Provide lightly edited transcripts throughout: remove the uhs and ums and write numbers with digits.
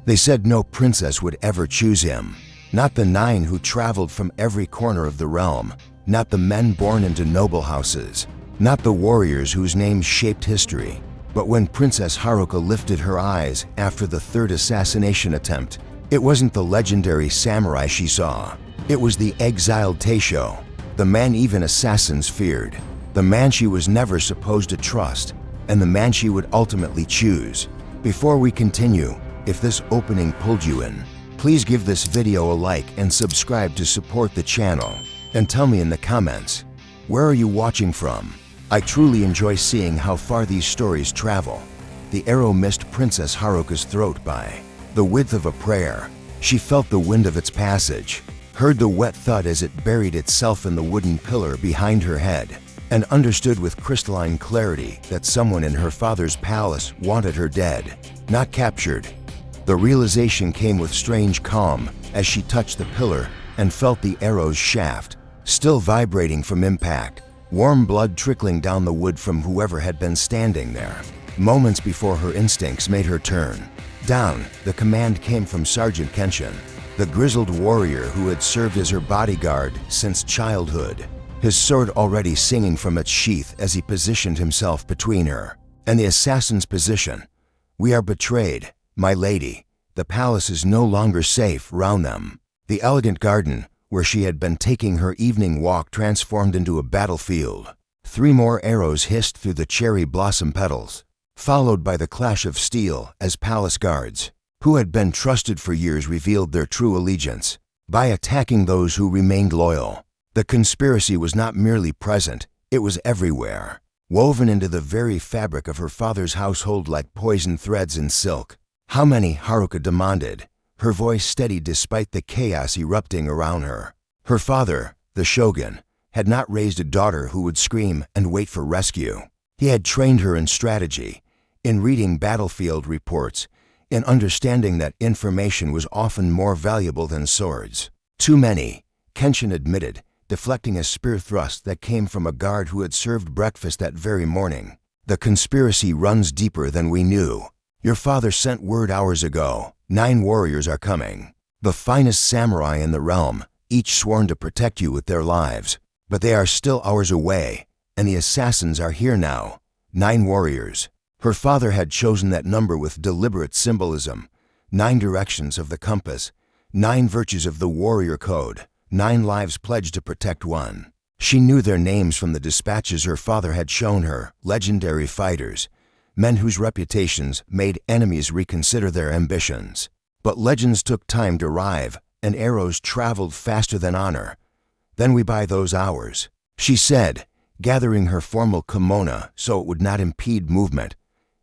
They said no princess would ever choose him. Not the 9 who traveled from every corner of the realm, not the men born into noble houses, not the warriors whose names shaped history. But when Princess Haruka lifted her eyes after the 3rd assassination attempt, it wasn't the legendary samurai she saw. It was the Exiled Taishō, the man even assassins feared, the man she was never supposed to trust, and the man she would ultimately choose. Before we continue, if this opening pulled you in, please give this video a like and subscribe to support the channel. And tell me in the comments, where are you watching from? I truly enjoy seeing how far these stories travel. The arrow missed Princess Haruka's throat by the width of a prayer. She felt the wind of its passage, heard the wet thud as it buried itself in the wooden pillar behind her head, and understood with crystalline clarity that someone in her father's palace wanted her dead, not captured. The realization came with strange calm as she touched the pillar and felt the arrow's shaft, still vibrating from impact, warm blood trickling down the wood from whoever had been standing there. Moments before her instincts made her turn. Down, the command came from Sergeant Kenshin, the grizzled warrior who had served as her bodyguard since childhood, his sword already singing from its sheath as he positioned himself between her and the assassin's position. "We are betrayed, my lady. The palace is no longer safe round them." The elegant garden, where she had been taking her evening walk, transformed into a battlefield. 3 more arrows hissed through the cherry blossom petals, followed by the clash of steel as palace guards, who had been trusted for years, revealed their true allegiance by attacking those who remained loyal. The conspiracy was not merely present, it was everywhere, woven into the very fabric of her father's household like poison threads in silk. "How many?" Haruka demanded, her voice steady despite the chaos erupting around her. Her father, the Shogun, had not raised a daughter who would scream and wait for rescue. He had trained her in strategy, in reading battlefield reports, in understanding that information was often more valuable than swords. "Too many," Kenshin admitted, deflecting a spear thrust that came from a guard who had served breakfast that very morning. "The conspiracy runs deeper than we knew. Your father sent word hours ago. 9 warriors are coming. The finest samurai in the realm, each sworn to protect you with their lives. But they are still hours away, and the assassins are here now. 9 warriors." Her father had chosen that number with deliberate symbolism. 9 directions of the compass, 9 virtues of the warrior code, 9 lives pledged to protect one. She knew their names from the dispatches her father had shown her, legendary fighters, men whose reputations made enemies reconsider their ambitions. But legends took time to arrive, and arrows traveled faster than honor. "Then we buy those hours," she said, gathering her formal kimono so it would not impede movement.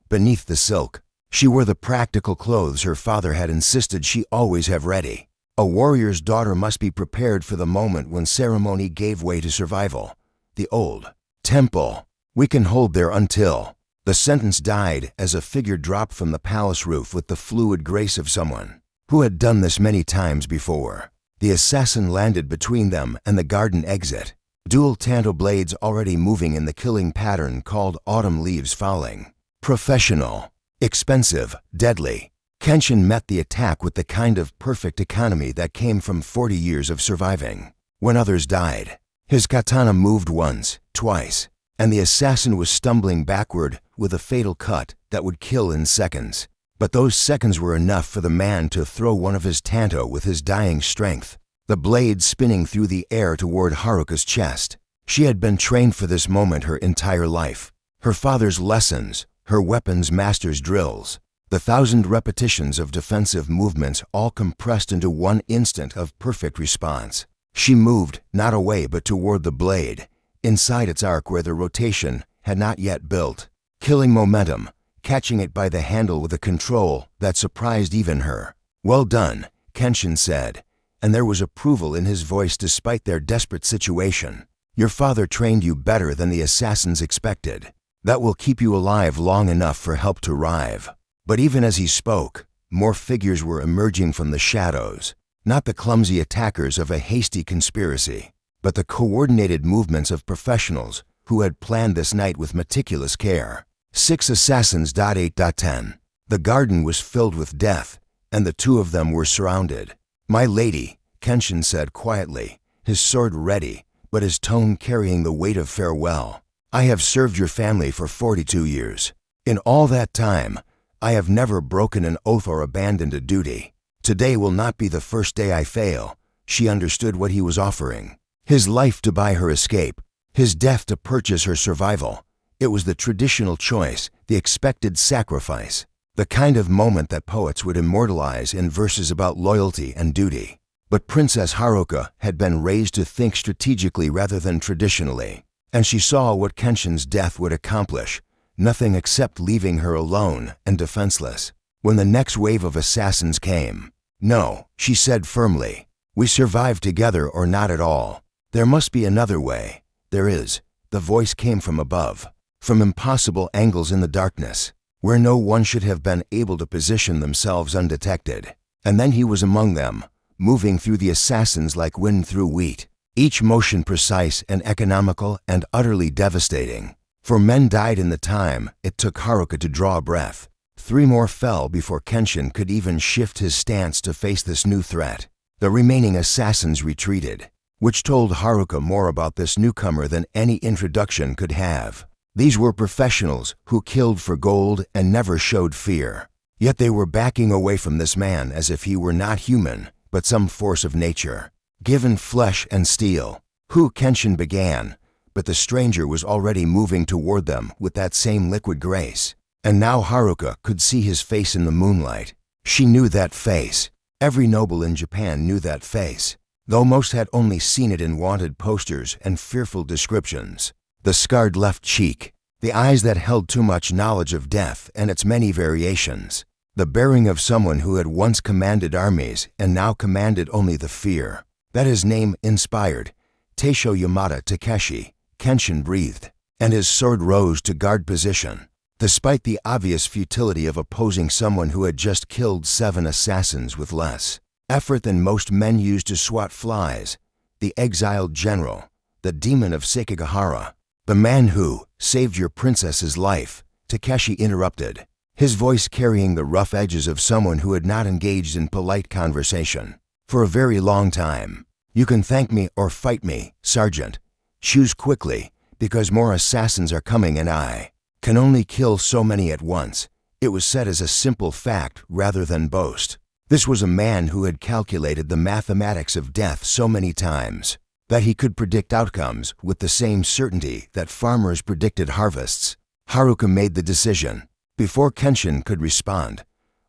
Beneath the silk, she wore the practical clothes her father had insisted she always have ready. A warrior's daughter must be prepared for the moment when ceremony gave way to survival. "The old temple. We can hold there until..." The sentence died as a figure dropped from the palace roof with the fluid grace of someone who had done this many times before. The assassin landed between them and the garden exit, dual tanto blades already moving in the killing pattern called autumn leaves falling. Professional, expensive, deadly. Kenshin met the attack with the kind of perfect economy that came from 40 years of surviving. When others died, his katana moved once, twice, and the assassin was stumbling backward with a fatal cut that would kill in seconds. But those seconds were enough for the man to throw one of his tanto with his dying strength, the blade spinning through the air toward Haruka's chest. She had been trained for this moment her entire life. Her father's lessons, her weapons master's drills, the 1,000 repetitions of defensive movements all compressed into one instant of perfect response. She moved, not away but toward the blade, inside its arc where the rotation had not yet built, killing momentum, catching it by the handle with a control that surprised even her. "Well done," Kenshin said, and there was approval in his voice despite their desperate situation. "Your father trained you better than the assassins expected. That will keep you alive long enough for help to arrive." But even as he spoke, more figures were emerging from the shadows, not the clumsy attackers of a hasty conspiracy, but the coordinated movements of professionals who had planned this night with meticulous care. 6 assassins. 8.10. The garden was filled with death, and the two of them were surrounded. "My lady," Kenshin said quietly, his sword ready, but his tone carrying the weight of farewell. "I have served your family for 42 years. In all that time, I have never broken an oath or abandoned a duty. Today will not be the first day I fail." She understood what he was offering. His life to buy her escape, his death to purchase her survival. It was the traditional choice, the expected sacrifice, the kind of moment that poets would immortalize in verses about loyalty and duty. But Princess Haruka had been raised to think strategically rather than traditionally, and she saw what Kenshin's death would accomplish, nothing except leaving her alone and defenseless. When the next wave of assassins came, "No," she said firmly. "We survive together or not at all. There must be another way." "There is." The voice came from above, from impossible angles in the darkness, where no one should have been able to position themselves undetected. And then he was among them, moving through the assassins like wind through wheat, each motion precise and economical and utterly devastating. For men died in the time it took Haruka to draw a breath. 3 more fell before Kenshin could even shift his stance to face this new threat. The remaining assassins retreated, which told Haruka more about this newcomer than any introduction could have. These were professionals who killed for gold and never showed fear. Yet they were backing away from this man as if he were not human, but some force of nature, given flesh and steel. "Who?" Kenshin began, but the stranger was already moving toward them with that same liquid grace. And now Haruka could see his face in the moonlight. She knew that face. Every noble in Japan knew that face, though most had only seen it in wanted posters and fearful descriptions. The scarred left cheek, the eyes that held too much knowledge of death and its many variations, the bearing of someone who had once commanded armies and now commanded only the fear that his name inspired. Taishō Yamada Takeshi. Kenshin breathed, and his sword rose to guard position. Despite the obvious futility of opposing someone who had just killed 7 assassins with less effort than most men used to swat flies, the exiled general, the demon of Sekigahara, the man who saved your princess's life, Takeshi interrupted, his voice carrying the rough edges of someone who had not engaged in polite conversation for a very long time. "You can thank me or fight me, Sergeant. Choose quickly, because more assassins are coming and I can only kill so many at once." It was said as a simple fact rather than boast. This was a man who had calculated the mathematics of death so many times that he could predict outcomes with the same certainty that farmers predicted harvests. Haruka made the decision. Before Kenshin could respond,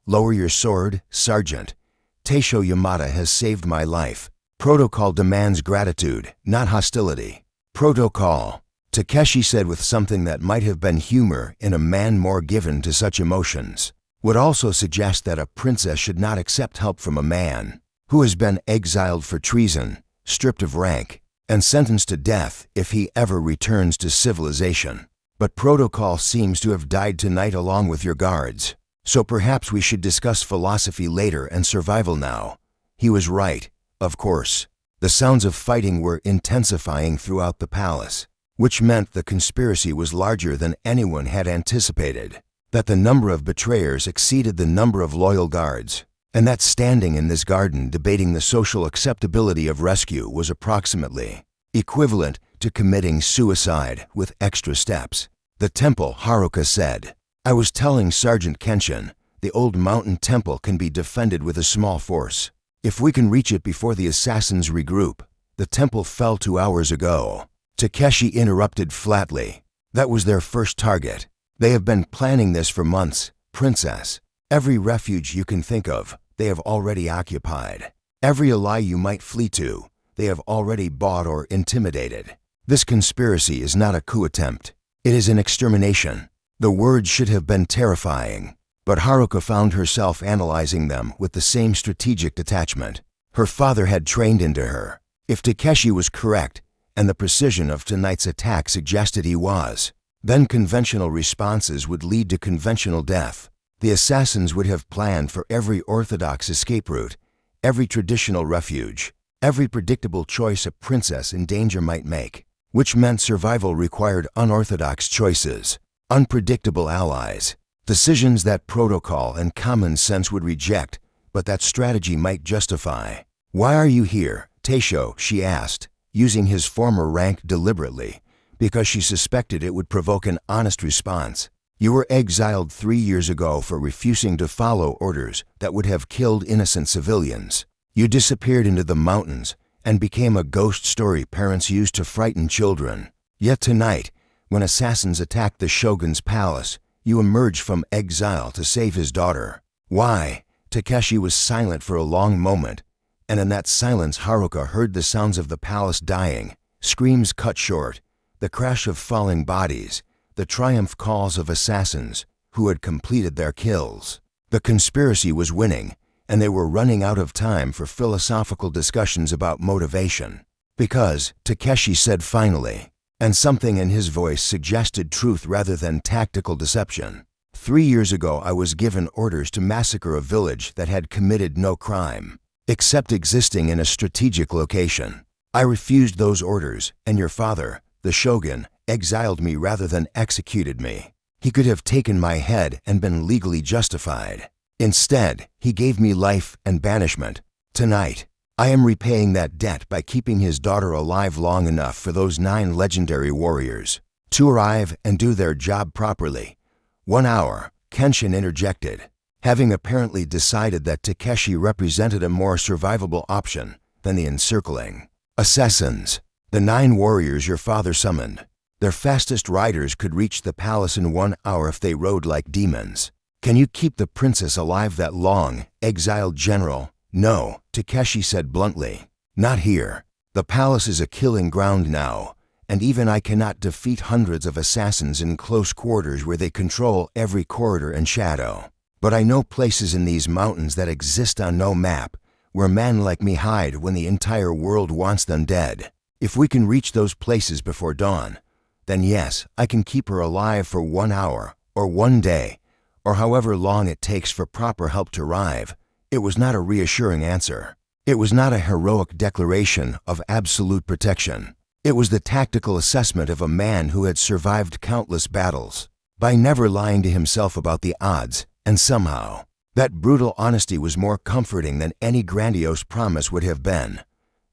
"Lower your sword, Sergeant. Taishō Yamada has saved my life. Protocol demands gratitude, not hostility." "Protocol," Takeshi said with something that might have been humor in a man more given to such emotions, would also suggest that a princess should not accept help from a man who has been exiled for treason, stripped of rank, and sentenced to death if he ever returns to civilization. "But protocol seems to have died tonight along with your guards, so perhaps we should discuss philosophy later and survival now." He was right, of course. The sounds of fighting were intensifying throughout the palace, which meant the conspiracy was larger than anyone had anticipated, that the number of betrayers exceeded the number of loyal guards, and that standing in this garden debating the social acceptability of rescue was approximately equivalent to committing suicide with extra steps. "The temple," Haruka said. "I was telling Sergeant Kenshin, the old mountain temple can be defended with a small force. If we can reach it before the assassins regroup." "The temple fell 2 hours ago," Takeshi interrupted flatly. "That was their first target. They have been planning this for months, Princess. Every refuge you can think of, they have already occupied. Every ally you might flee to, they have already bought or intimidated. This conspiracy is not a coup attempt. It is an extermination." The words should have been terrifying, but Haruka found herself analyzing them with the same strategic detachment her father had trained into her. If Takeshi was correct, and the precision of tonight's attack suggested he was, then conventional responses would lead to conventional death. The assassins would have planned for every orthodox escape route, every traditional refuge, every predictable choice a princess in danger might make, which meant survival required unorthodox choices, unpredictable allies, decisions that protocol and common sense would reject, but that strategy might justify. "Why are you here, Taishō?" she asked, using his former rank deliberately, because she suspected it would provoke an honest response. "You were exiled 3 years ago for refusing to follow orders that would have killed innocent civilians. You disappeared into the mountains and became a ghost story parents used to frighten children. Yet tonight, when assassins attacked the Shogun's palace, you emerged from exile to save his daughter. Why?" Takeshi was silent for a long moment, and in that silence Haruka heard the sounds of the palace dying, screams cut short, the crash of falling bodies, the triumph calls of assassins who had completed their kills. The conspiracy was winning, and they were running out of time for philosophical discussions about motivation. "Because," Takeshi said finally, and something in his voice suggested truth rather than tactical deception. 3 years ago I was given orders to massacre a village that had committed no crime, except existing in a strategic location. I refused those orders, and your father, the Shogun, exiled me rather than executed me. He could have taken my head and been legally justified. Instead, he gave me life and banishment. Tonight, I am repaying that debt by keeping his daughter alive long enough for those 9 legendary warriors to arrive and do their job properly." "1 hour," Kenshin interjected, having apparently decided that Takeshi represented a more survivable option than the encircling assassins. "The 9 warriors your father summoned. Their fastest riders could reach the palace in 1 hour if they rode like demons. Can you keep the princess alive that long, exiled general?" "No," Takeshi said bluntly. "Not here. The palace is a killing ground now, and even I cannot defeat hundreds of assassins in close quarters where they control every corridor and shadow. But I know places in these mountains that exist on no map, where men like me hide when the entire world wants them dead. If we can reach those places before dawn, then yes, I can keep her alive for 1 hour, or 1 day, or however long it takes for proper help to arrive." It was not a reassuring answer. It was not a heroic declaration of absolute protection. It was the tactical assessment of a man who had survived countless battles by never lying to himself about the odds, and somehow, that brutal honesty was more comforting than any grandiose promise would have been.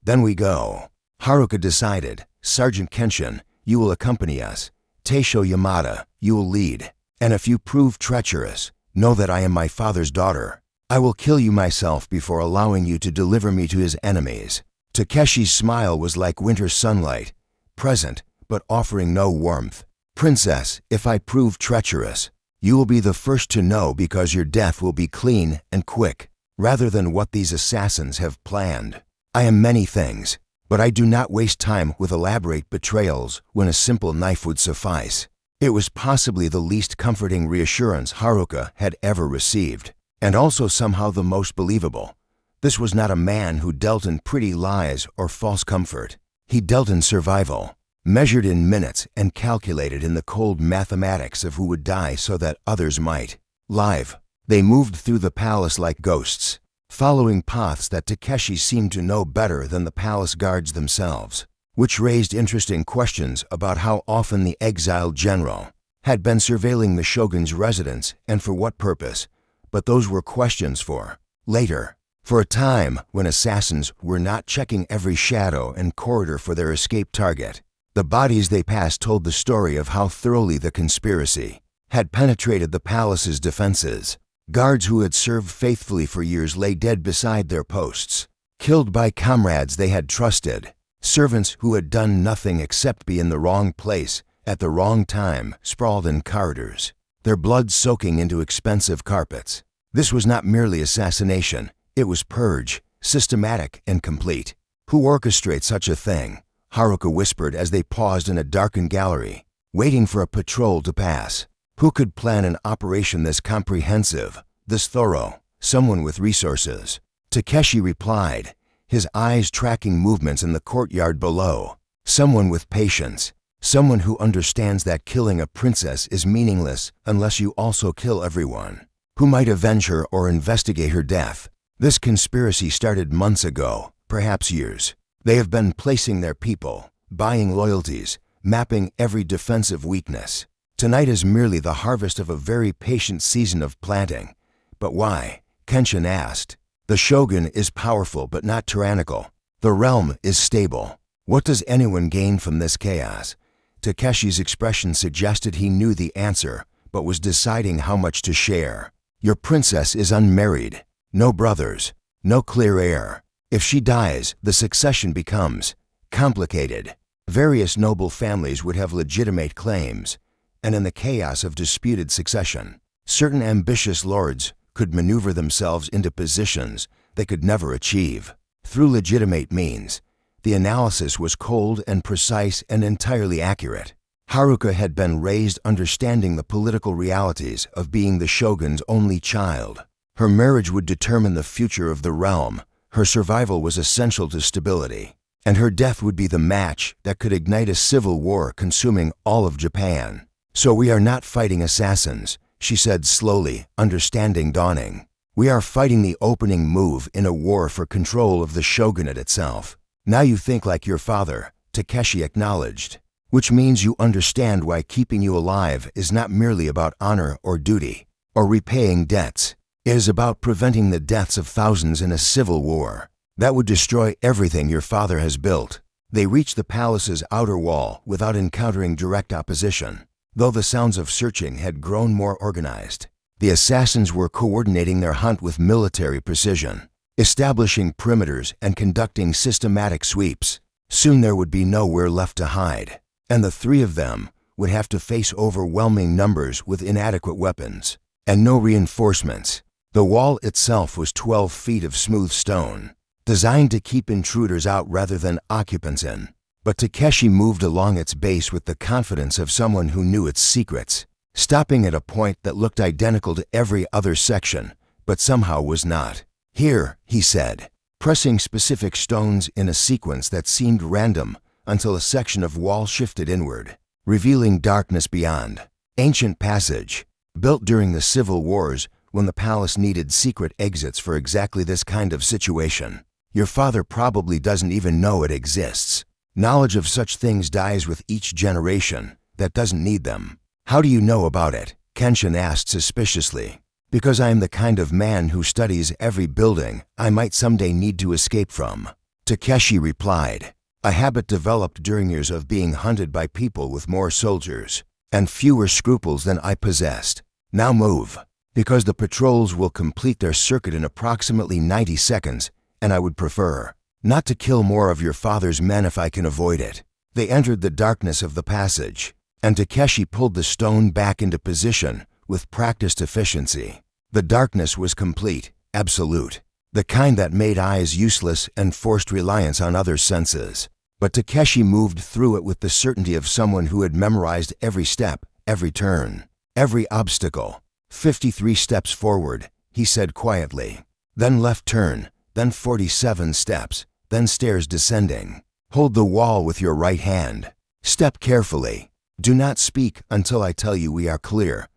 "Then we go," Haruka decided. "Sergeant Kenshin, you will accompany us. Taishō Yamada, you will lead. And if you prove treacherous, know that I am my father's daughter. I will kill you myself before allowing you to deliver me to his enemies." Takeshi's smile was like winter sunlight, present but offering no warmth. "Princess, if I prove treacherous, you will be the first to know because your death will be clean and quick, rather than what these assassins have planned. I am many things, but I do not waste time with elaborate betrayals when a simple knife would suffice." It was possibly the least comforting reassurance Haruka had ever received, and also somehow the most believable. This was not a man who dealt in pretty lies or false comfort. He dealt in survival, measured in minutes and calculated in the cold mathematics of who would die so that others might live. They moved through the palace like ghosts, following paths that Takeshi seemed to know better than the palace guards themselves, which raised interesting questions about how often the exiled general had been surveilling the shogun's residence and for what purpose. But those were questions for later. For a time, when assassins were not checking every shadow and corridor for their escape target, the bodies they passed told the story of how thoroughly the conspiracy had penetrated the palace's defenses. Guards who had served faithfully for years lay dead beside their posts, killed by comrades they had trusted. Servants who had done nothing except be in the wrong place at the wrong time sprawled in corridors, their blood soaking into expensive carpets. This was not merely assassination, it was purge, systematic and complete. "Who orchestrates such a thing?" Haruka whispered as they paused in a darkened gallery, waiting for a patrol to pass. "Who could plan an operation this comprehensive, this thorough?" "Someone with resources," Takeshi replied, his eyes tracking movements in the courtyard below. "Someone with patience. Someone who understands that killing a princess is meaningless unless you also kill everyone. Who might avenge her or investigate her death. This conspiracy started months ago, perhaps years. They have been placing their people, buying loyalties, mapping every defensive weakness. Tonight is merely the harvest of a very patient season of planting." "But why?" Kenshin asked. The shogun is powerful but not tyrannical. The realm is stable. What does anyone gain from this chaos? Takeshi's expression suggested he knew the answer, but was deciding how much to share. Your princess is unmarried. No brothers. No clear heir. If she dies, the succession becomes complicated. Various noble families would have legitimate claims, and in the chaos of disputed succession, certain ambitious lords could maneuver themselves into positions they could never achieve. Through legitimate means, the analysis was cold and precise and entirely accurate. Haruka had been raised understanding the political realities of being the shogun's only child. Her marriage would determine the future of the realm. Her survival was essential to stability, and her death would be the match that could ignite a civil war consuming all of Japan. So we are not fighting assassins, she said slowly, understanding dawning. We are fighting the opening move in a war for control of the shogunate itself. Now you think like your father, Takeshi acknowledged, which means you understand why keeping you alive is not merely about honor or duty, or repaying debts. It is about preventing the deaths of thousands in a civil war that would destroy everything your father has built. They reached the palace's outer wall without encountering direct opposition, though the sounds of searching had grown more organized. The assassins were coordinating their hunt with military precision, establishing perimeters and conducting systematic sweeps. Soon there would be nowhere left to hide, and the three of them would have to face overwhelming numbers with inadequate weapons and no reinforcements. The wall itself was 12 feet of smooth stone, designed to keep intruders out rather than occupants in. But Takeshi moved along its base with the confidence of someone who knew its secrets, stopping at a point that looked identical to every other section, but somehow was not. Here, he said, pressing specific stones in a sequence that seemed random until a section of wall shifted inward, revealing darkness beyond. Ancient passage, built during the civil wars when the palace needed secret exits for exactly this kind of situation. Your father probably doesn't even know it exists. Knowledge of such things dies with each generation that doesn't need them. How do you know about it? Kenshin asked suspiciously. Because I am the kind of man who studies every building I might someday need to escape from. Takeshi replied. A habit developed during years of being hunted by people with more soldiers and fewer scruples than I possessed. Now move, because the patrols will complete their circuit in approximately 90 seconds, and I would prefer not to kill more of your father's men if I can avoid it. They entered the darkness of the passage, and Takeshi pulled the stone back into position with practiced efficiency. The darkness was complete, absolute, the kind that made eyes useless and forced reliance on other senses. But Takeshi moved through it with the certainty of someone who had memorized every step, every turn, every obstacle. 53 steps forward, he said quietly. Then left turn, then 47 steps, then stairs descending. Hold the wall with your right hand. Step carefully. Do not speak until I tell you we are clear.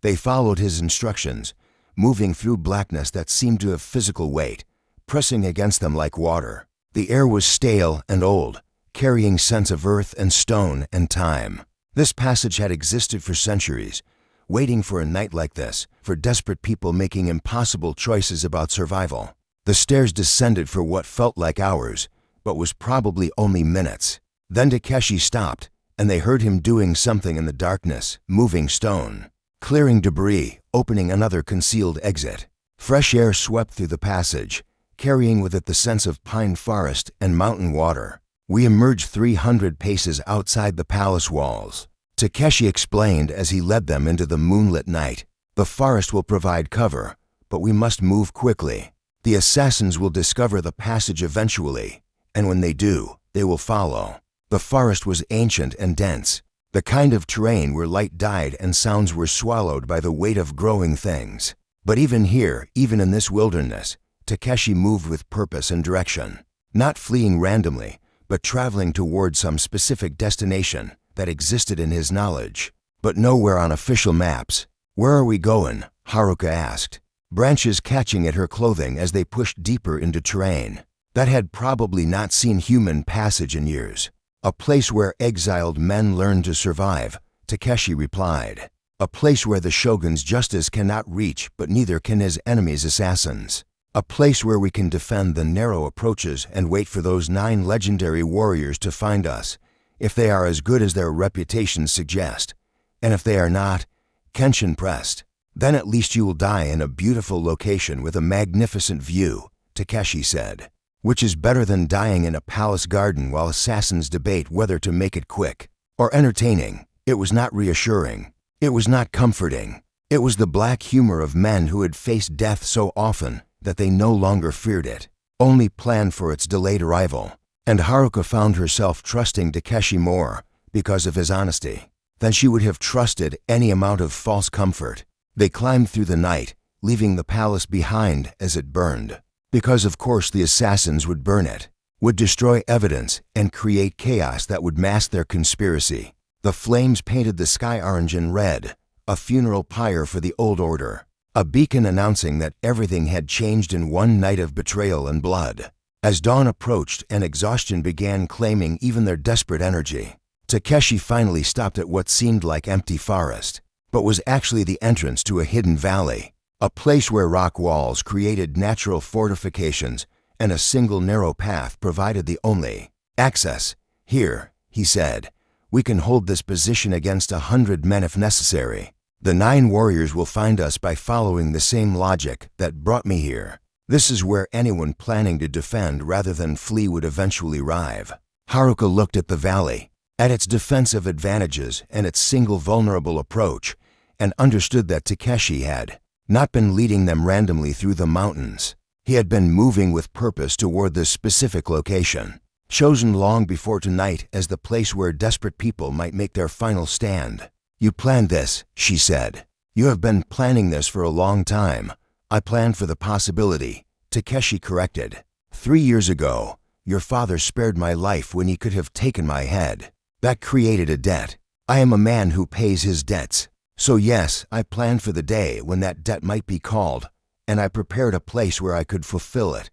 They followed his instructions, moving through blackness that seemed to have physical weight, pressing against them like water. The air was stale and old, carrying scents of earth and stone and time. This passage had existed for centuries, waiting for a night like this, for desperate people making impossible choices about survival. The stairs descended for what felt like hours, but was probably only minutes. Then Takeshi stopped, and they heard him doing something in the darkness, moving stone, clearing debris, opening another concealed exit. Fresh air swept through the passage, carrying with it the sense of pine forest and mountain water. We emerged 300 paces outside the palace walls. Takeshi explained as he led them into the moonlit night. The forest will provide cover, but we must move quickly. The assassins will discover the passage eventually, and when they do, they will follow. The forest was ancient and dense, the kind of terrain where light died and sounds were swallowed by the weight of growing things. But even here, even in this wilderness, Takeshi moved with purpose and direction, not fleeing randomly, but traveling toward some specific destination that existed in his knowledge, but nowhere on official maps. Where are we going? Haruka asked, branches catching at her clothing as they pushed deeper into terrain that had probably not seen human passage in years. A place where exiled men learn to survive, Takeshi replied. A place where the shogun's justice cannot reach, but neither can his enemies' assassins. A place where we can defend the narrow approaches and wait for those 9 legendary warriors to find us, if they are as good as their reputations suggest. And if they are not, Kenshin pressed, then at least you will die in a beautiful location with a magnificent view, Takeshi said. Which is better than dying in a palace garden while assassins debate whether to make it quick or entertaining. It was not reassuring. It was not comforting. It was the black humor of men who had faced death so often that they no longer feared it, only planned for its delayed arrival. And Haruka found herself trusting Takeshi more because of his honesty than she would have trusted any amount of false comfort. They climbed through the night, leaving the palace behind as it burned. Because of course the assassins would burn it, would destroy evidence and create chaos that would mask their conspiracy. The flames painted the sky orange and red, a funeral pyre for the old order, a beacon announcing that everything had changed in one night of betrayal and blood. As dawn approached and exhaustion began claiming even their desperate energy, Takeshi finally stopped at what seemed like empty forest, but was actually the entrance to a hidden valley. A place where rock walls created natural fortifications and a single narrow path provided the only access. Here, he said, we can hold this position against 100 men if necessary. The 9 warriors will find us by following the same logic that brought me here. This is where anyone planning to defend rather than flee would eventually arrive. Haruka looked at the valley, at its defensive advantages and its single vulnerable approach, and understood that Takeshi had not been leading them randomly through the mountains. He had been moving with purpose toward this specific location, chosen long before tonight as the place where desperate people might make their final stand. You planned this, she said. You have been planning this for a long time. I planned for the possibility, Takeshi corrected. 3 years ago, your father spared my life when he could have taken my head. That created a debt. I am a man who pays his debts. So yes, I planned for the day when that debt might be called, and I prepared a place where I could fulfill it,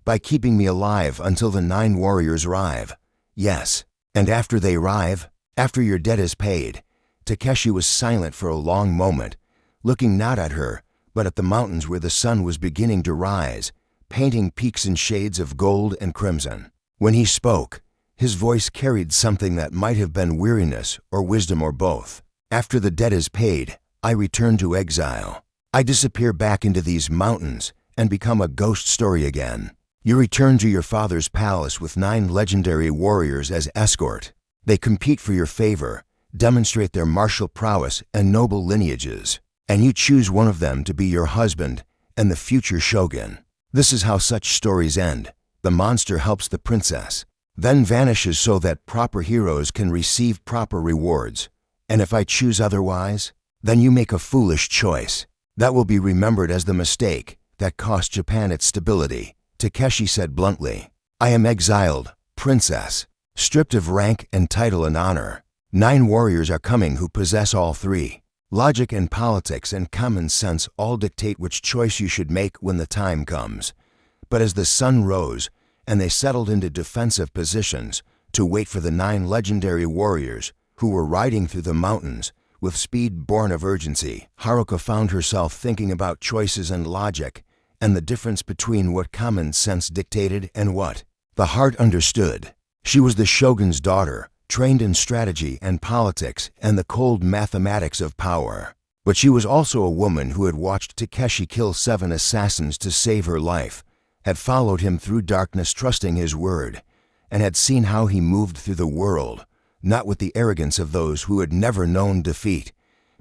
by keeping me alive until the 9 warriors arrive. Yes, and after they arrive, after your debt is paid. Takeshi was silent for a long moment, looking not at her, but at the mountains where the sun was beginning to rise, painting peaks in shades of gold and crimson. When he spoke, his voice carried something that might have been weariness or wisdom or both. After the debt is paid, I return to exile. I disappear back into these mountains and become a ghost story again. You return to your father's palace with 9 legendary warriors as escort. They compete for your favor, demonstrate their martial prowess and noble lineages, and you choose one of them to be your husband and the future shogun. This is how such stories end. The monster helps the princess, then vanishes so that proper heroes can receive proper rewards. And if I choose otherwise, then you make a foolish choice. That will be remembered as the mistake that cost Japan its stability, Takeshi said bluntly. I am exiled, princess, stripped of rank and title and honor. 9 warriors are coming who possess all 3. Logic and politics and common sense all dictate which choice you should make when the time comes. But as the sun rose and they settled into defensive positions to wait for the 9 legendary warriors, who were riding through the mountains with speed born of urgency, Haruka found herself thinking about choices and logic and the difference between what common sense dictated and what the heart understood. She was the shogun's daughter, trained in strategy and politics and the cold mathematics of power. But she was also a woman who had watched Takeshi kill 7 assassins to save her life, had followed him through darkness trusting his word, and had seen how he moved through the world, not with the arrogance of those who had never known defeat,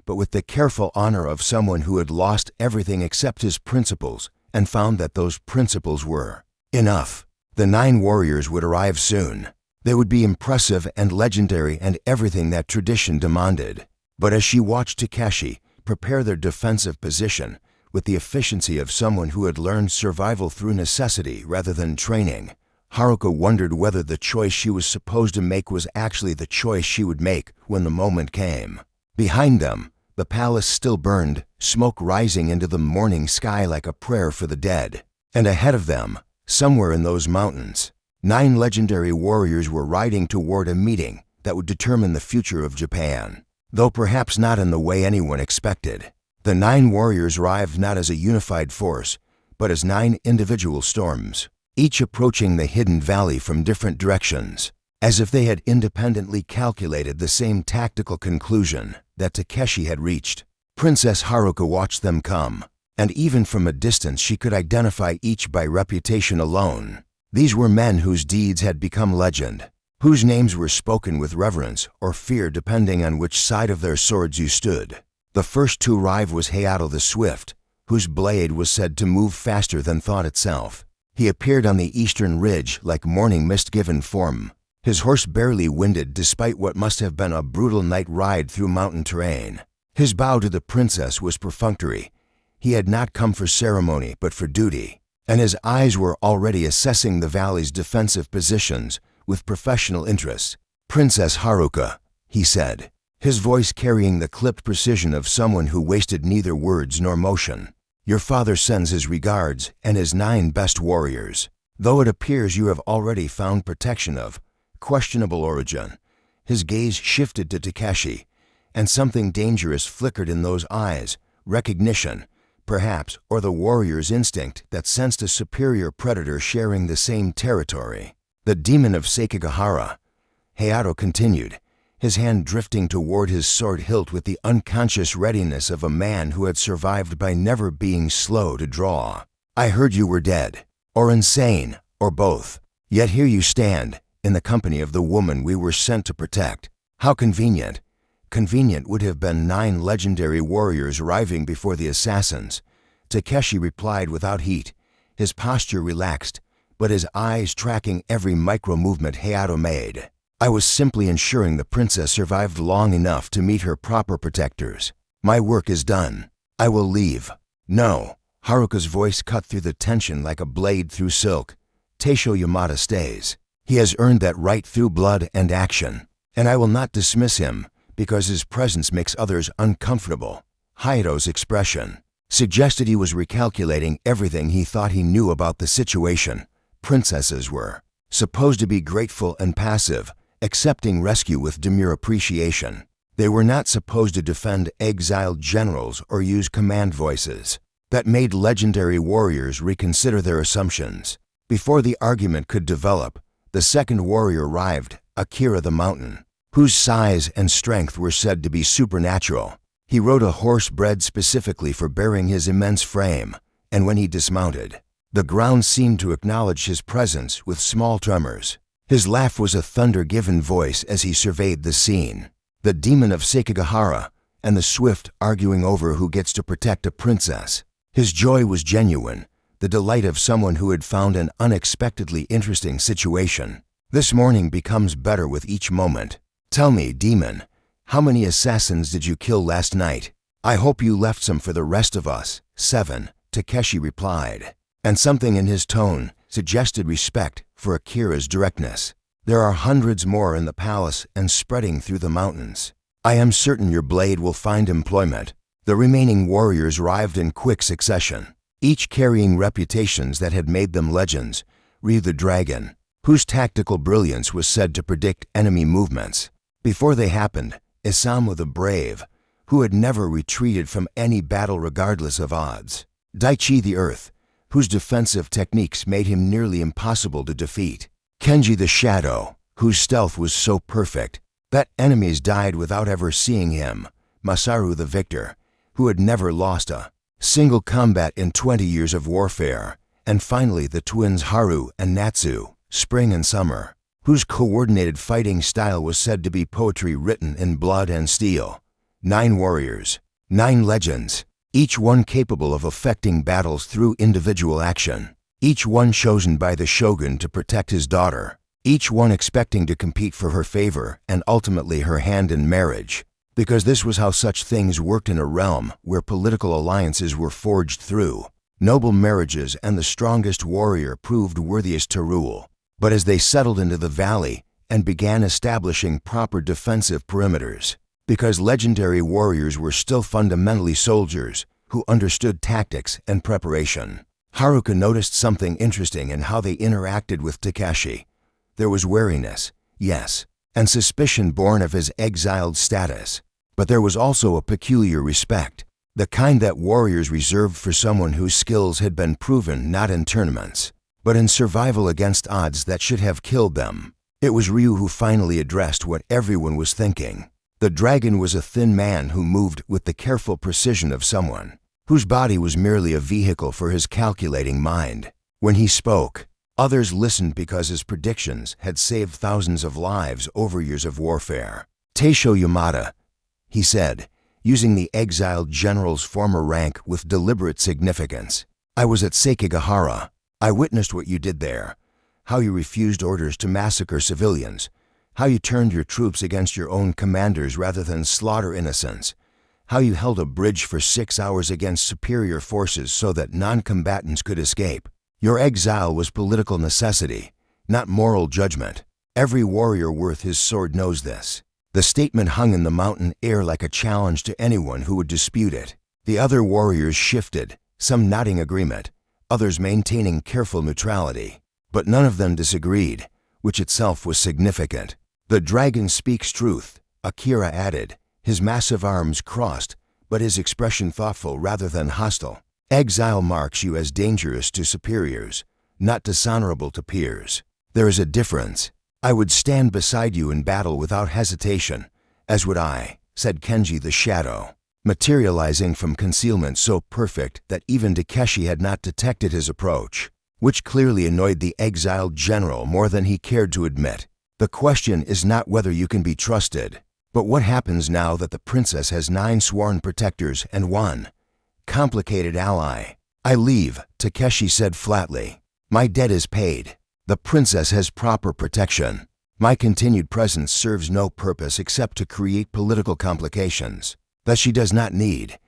but with the careful honor of someone who had lost everything except his principles and found that those principles were enough. The 9 warriors would arrive soon. They would be impressive and legendary and everything that tradition demanded. But as she watched Takeshi prepare their defensive position with the efficiency of someone who had learned survival through necessity rather than training, Haruka wondered whether the choice she was supposed to make was actually the choice she would make when the moment came. Behind them, the palace still burned, smoke rising into the morning sky like a prayer for the dead. And ahead of them, somewhere in those mountains, 9 legendary warriors were riding toward a meeting that would determine the future of Japan, though perhaps not in the way anyone expected. The 9 warriors arrived not as a unified force, but as 9 individual storms, each approaching the hidden valley from different directions, as if they had independently calculated the same tactical conclusion that Takeshi had reached. Princess Haruka watched them come, and even from a distance she could identify each by reputation alone. These were men whose deeds had become legend, whose names were spoken with reverence or fear depending on which side of their swords you stood. The first to arrive was Hayato the Swift, whose blade was said to move faster than thought itself. He appeared on the eastern ridge like morning mist given form, his horse barely winded despite what must have been a brutal night ride through mountain terrain. His bow to the princess was perfunctory. He had not come for ceremony but for duty, and his eyes were already assessing the valley's defensive positions with professional interest. "Princess Haruka," he said, his voice carrying the clipped precision of someone who wasted neither words nor motion. "Your father sends his regards and his 9 best warriors. Though it appears you have already found protection of questionable origin." His gaze shifted to Takeshi, and something dangerous flickered in those eyes, recognition, perhaps, or the warrior's instinct that sensed a superior predator sharing the same territory. "The demon of Sekigahara," Hayato continued, his hand drifting toward his sword hilt with the unconscious readiness of a man who had survived by never being slow to draw. "I heard you were dead, or insane, or both. Yet here you stand, in the company of the woman we were sent to protect. How convenient." Convenient would have been 9 legendary warriors arriving before the assassins. Takeshi replied without heat, his posture relaxed, but his eyes tracking every micro-movement Hayato made. "I was simply ensuring the princess survived long enough to meet her proper protectors. My work is done. I will leave." "No." Haruka's voice cut through the tension like a blade through silk. "Taishō Yamada stays. He has earned that right through blood and action, and I will not dismiss him because his presence makes others uncomfortable." Hayato's expression suggested he was recalculating everything he thought he knew about the situation. Princesses were supposed to be grateful and passive, accepting rescue with demure appreciation. They were not supposed to defend exiled generals or use command voices. That made legendary warriors reconsider their assumptions. Before the argument could develop, the second warrior arrived, Akira the Mountain, whose size and strength were said to be supernatural. He rode a horse bred specifically for bearing his immense frame, and when he dismounted, the ground seemed to acknowledge his presence with small tremors. His laugh was a thunder-given voice as he surveyed the scene. The demon of Sekigahara and the Swift arguing over who gets to protect a princess. His joy was genuine, the delight of someone who had found an unexpectedly interesting situation. "This morning becomes better with each moment. Tell me, demon, how many assassins did you kill last night?" "I hope you left some for the rest of us." 7, Takeshi replied, and something in his tone suggested respect for Akira's directness. "There are hundreds more in the palace and spreading through the mountains. I am certain your blade will find employment." The remaining warriors arrived in quick succession, each carrying reputations that had made them legends. Ryu the Dragon, whose tactical brilliance was said to predict enemy movements before they happened. Isamu the Brave, who had never retreated from any battle regardless of odds. Daichi the Earth, whose defensive techniques made him nearly impossible to defeat. Kenji the Shadow, whose stealth was so perfect that enemies died without ever seeing him. Masaru the Victor, who had never lost a single combat in 20 years of warfare. And finally the twins Haru and Natsu, Spring and Summer, whose coordinated fighting style was said to be poetry written in blood and steel. 9 warriors, 9 legends, each one capable of affecting battles through individual action, each one chosen by the shogun to protect his daughter, each one expecting to compete for her favor and ultimately her hand in marriage, because this was how such things worked in a realm where political alliances were forged through noble marriages, and the strongest warrior proved worthiest to rule. But as they settled into the valley and began establishing proper defensive perimeters, because legendary warriors were still fundamentally soldiers who understood tactics and preparation, Haruka noticed something interesting in how they interacted with Takeshi. There was wariness, yes, and suspicion born of his exiled status, but there was also a peculiar respect. The kind that warriors reserved for someone whose skills had been proven not in tournaments, but in survival against odds that should have killed them. It was Ryu who finally addressed what everyone was thinking. The dragon was a thin man who moved with the careful precision of someone whose body was merely a vehicle for his calculating mind. When he spoke, others listened because his predictions had saved thousands of lives over years of warfare. Taishō Yamada, he said, using the exiled general's former rank with deliberate significance. I was at Sekigahara. I witnessed what you did there, how you refused orders to massacre civilians, how you turned your troops against your own commanders rather than slaughter innocents, how you held a bridge for 6 hours against superior forces so that non-combatants could escape. Your exile was political necessity, not moral judgment. Every warrior worth his sword knows this. The statement hung in the mountain air like a challenge to anyone who would dispute it. The other warriors shifted, some nodding agreement, others maintaining careful neutrality. But none of them disagreed, which itself was significant. The dragon speaks truth, Akira added, his massive arms crossed, but his expression thoughtful rather than hostile. Exile marks you as dangerous to superiors, not dishonorable to peers. There is a difference. I would stand beside you in battle without hesitation, as would I, said Kenji the Shadow, materializing from concealment so perfect that even Takeshi had not detected his approach, which clearly annoyed the exiled general more than he cared to admit. The question is not whether you can be trusted, but what happens now that the princess has 9 sworn protectors and 1 complicated ally? I leave, Takeshi said flatly. My debt is paid. The princess has proper protection. My continued presence serves no purpose except to create political complications that she does not need.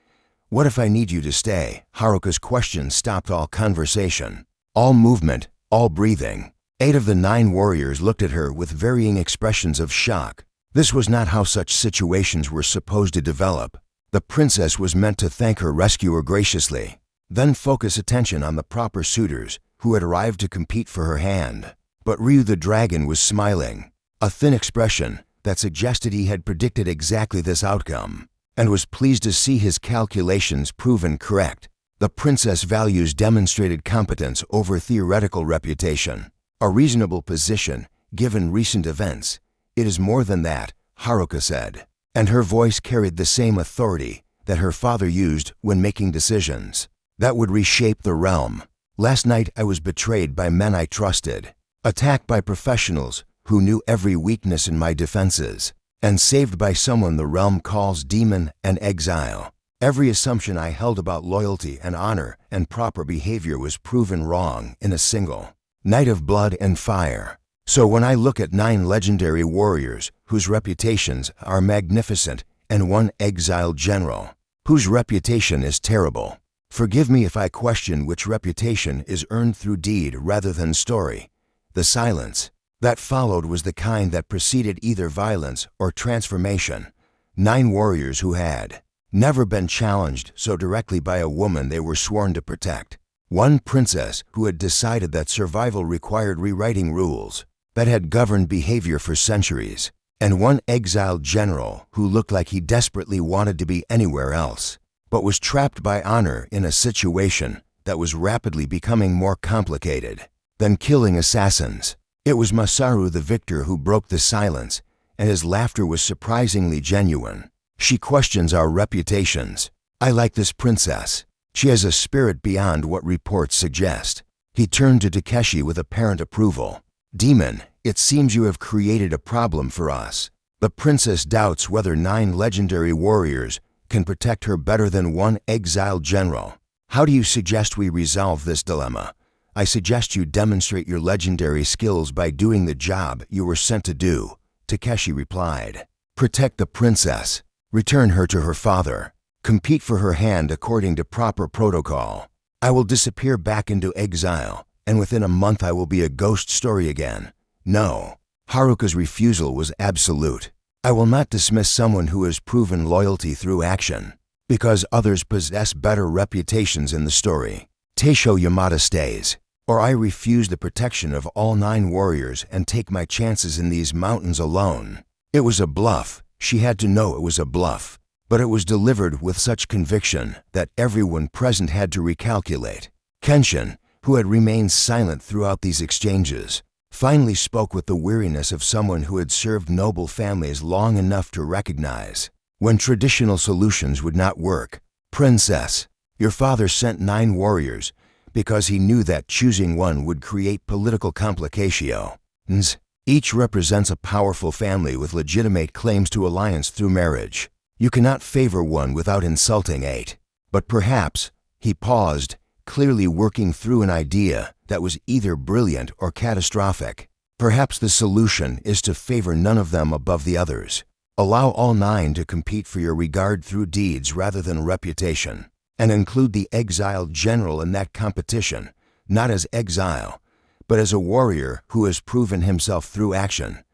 What if I need you to stay? Haruka's question stopped all conversation, all movement, all breathing. 8 of the 9 warriors looked at her with varying expressions of shock. This was not how such situations were supposed to develop. The princess was meant to thank her rescuer graciously, then focus attention on the proper suitors who had arrived to compete for her hand. But Ryu the dragon was smiling, a thin expression that suggested he had predicted exactly this outcome, and was pleased to see his calculations proven correct. The princess values demonstrated competence over theoretical reputation, a reasonable position given recent events. It is more than that, Haruka said, and her voice carried the same authority that her father used when making decisions that would reshape the realm. Last night I was betrayed by men I trusted, attacked by professionals who knew every weakness in my defenses, and saved by someone the realm calls demon and exile. Every assumption I held about loyalty and honor and proper behavior was proven wrong in a single night of blood and fire. So when I look at 9 legendary warriors whose reputations are magnificent and 1 exiled general whose reputation is terrible, forgive me if I question which reputation is earned through deed rather than story. The silence that followed was the kind that preceded either violence or transformation. 9 warriors who had never been challenged so directly by a woman they were sworn to protect. 1 princess who had decided that survival required rewriting rules that had governed behavior for centuries, and 1 exiled general who looked like he desperately wanted to be anywhere else, but was trapped by honor in a situation that was rapidly becoming more complicated than killing assassins. It was Masaru the victor who broke the silence, and his laughter was surprisingly genuine. She questions our reputations. I like this princess. She has a spirit beyond what reports suggest. He turned to Takeshi with apparent approval. Demon, it seems you have created a problem for us. The princess doubts whether 9 legendary warriors can protect her better than 1 exiled general. How do you suggest we resolve this dilemma? I suggest you demonstrate your legendary skills by doing the job you were sent to do, Takeshi replied. Protect the princess. Return her to her father. Compete for her hand according to proper protocol. I will disappear back into exile, and within a month I will be a ghost story again. No. Haruka's refusal was absolute. I will not dismiss someone who has proven loyalty through action, because others possess better reputations in the story. Taishō Yamada stays, or I refuse the protection of all 9 warriors and take my chances in these mountains alone. It was a bluff. She had to know it was a bluff. but it was delivered with such conviction that everyone present had to recalculate. Kenshin, who had remained silent throughout these exchanges, finally spoke with the weariness of someone who had served noble families long enough to recognize when traditional solutions would not work. "Princess, your father sent 9 warriors because he knew that choosing one would create political complications. Each represents a powerful family with legitimate claims to alliance through marriage. You cannot favor one without insulting 8. But perhaps," he paused, clearly working through an idea that was either brilliant or catastrophic. "Perhaps the solution is to favor none of them above the others. Allow all 9 to compete for your regard through deeds rather than reputation, and include the exiled general in that competition, not as exile, but as a warrior who has proven himself through action."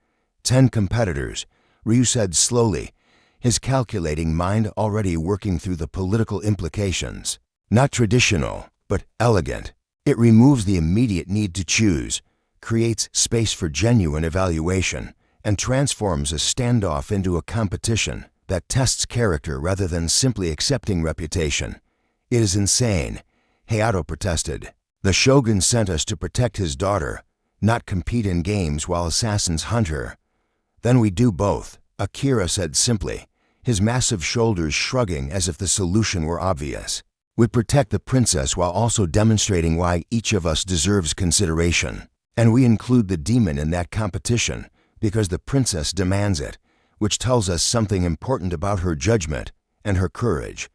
10 competitors, Ryu said slowly, his calculating mind already working through the political implications. "Not traditional, but elegant. It removes the immediate need to choose, creates space for genuine evaluation, and transforms a standoff into a competition that tests character rather than simply accepting reputation." "It is insane," Hayato protested. "The Shogun sent us to protect his daughter, not compete in games while assassins hunt her." "Then we do both," Akira said simply, his massive shoulders shrugging as if the solution were obvious. "We protect the princess while also demonstrating why each of us deserves consideration. And we include the demon in that competition because the princess demands it, which tells us something important about her judgment and her courage."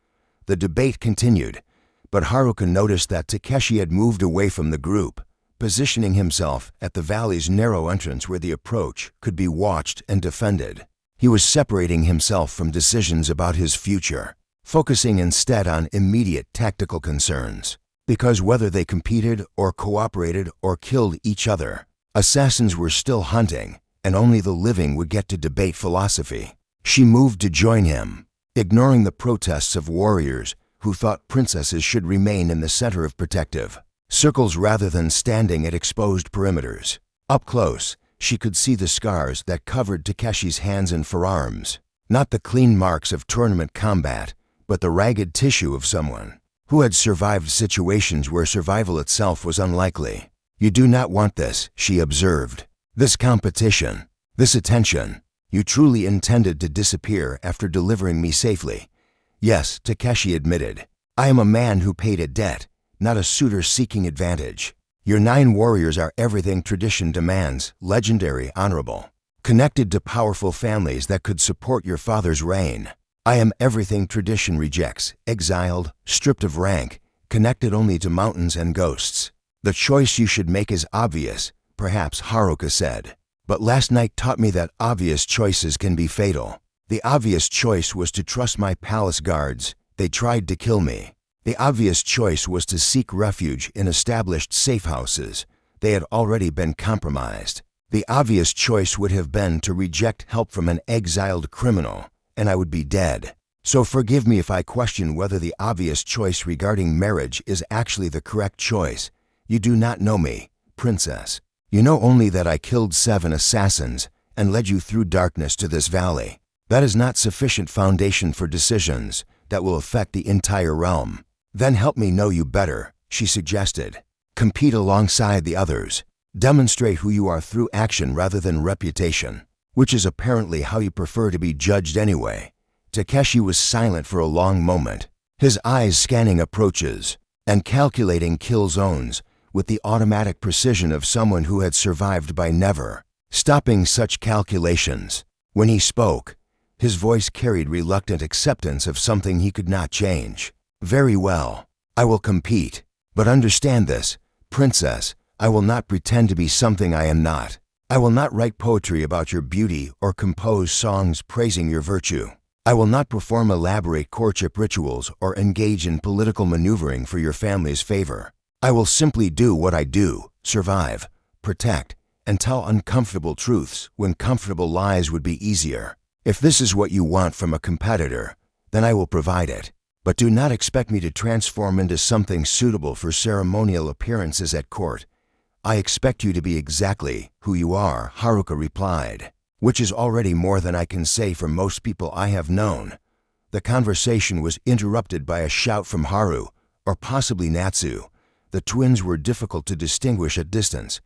The debate continued, but Haruka noticed that Takeshi had moved away from the group, positioning himself at the valley's narrow entrance where the approach could be watched and defended. He was separating himself from decisions about his future, focusing instead on immediate tactical concerns. Because whether they competed or cooperated or killed each other, assassins were still hunting, and only the living would get to debate philosophy. She moved to join him, ignoring the protests of warriors who thought princesses should remain in the center of protective circles rather than standing at exposed perimeters. Up close, she could see the scars that covered Takeshi's hands and forearms, not the clean marks of tournament combat, but the ragged tissue of someone who had survived situations where survival itself was unlikely. "You do not want this," she observed. "This competition, this attention. You truly intended to disappear after delivering me safely." "Yes," Takeshi admitted. "I am a man who paid a debt, not a suitor seeking advantage. Your 9 warriors are everything tradition demands, legendary, honorable, connected to powerful families that could support your father's reign. I am everything tradition rejects, exiled, stripped of rank, connected only to mountains and ghosts. The choice you should make is obvious," perhaps Haruka said. "But last night taught me that obvious choices can be fatal. The obvious choice was to trust my palace guards. They tried to kill me. The obvious choice was to seek refuge in established safe houses. They had already been compromised. The obvious choice would have been to reject help from an exiled criminal, and I would be dead. So forgive me if I question whether the obvious choice regarding marriage is actually the correct choice. You do not know me, princess. You know only that I killed 7 assassins and led you through darkness to this valley. That is not sufficient foundation for decisions that will affect the entire realm. Then help me know you better," she suggested. "Compete alongside the others. Demonstrate who you are through action rather than reputation, which is apparently how you prefer to be judged anyway." Takeshi was silent for a long moment, his eyes scanning approaches and calculating kill zones with the automatic precision of someone who had survived by never stopping such calculations. When he spoke, his voice carried reluctant acceptance of something he could not change. "Very well, I will compete. But understand this, princess, I will not pretend to be something I am not. I will not write poetry about your beauty or compose songs praising your virtue. I will not perform elaborate courtship rituals or engage in political maneuvering for your family's favor. I will simply do what I do, survive, protect, and tell uncomfortable truths when comfortable lies would be easier. If this is what you want from a competitor, then I will provide it. But do not expect me to transform into something suitable for ceremonial appearances at court. I expect you to be exactly who you are," Haruka replied, "which is already more than I can say for most people I have known. The conversation was interrupted by a shout from Haru, or possibly Natsu. The twins were difficult to distinguish at distance,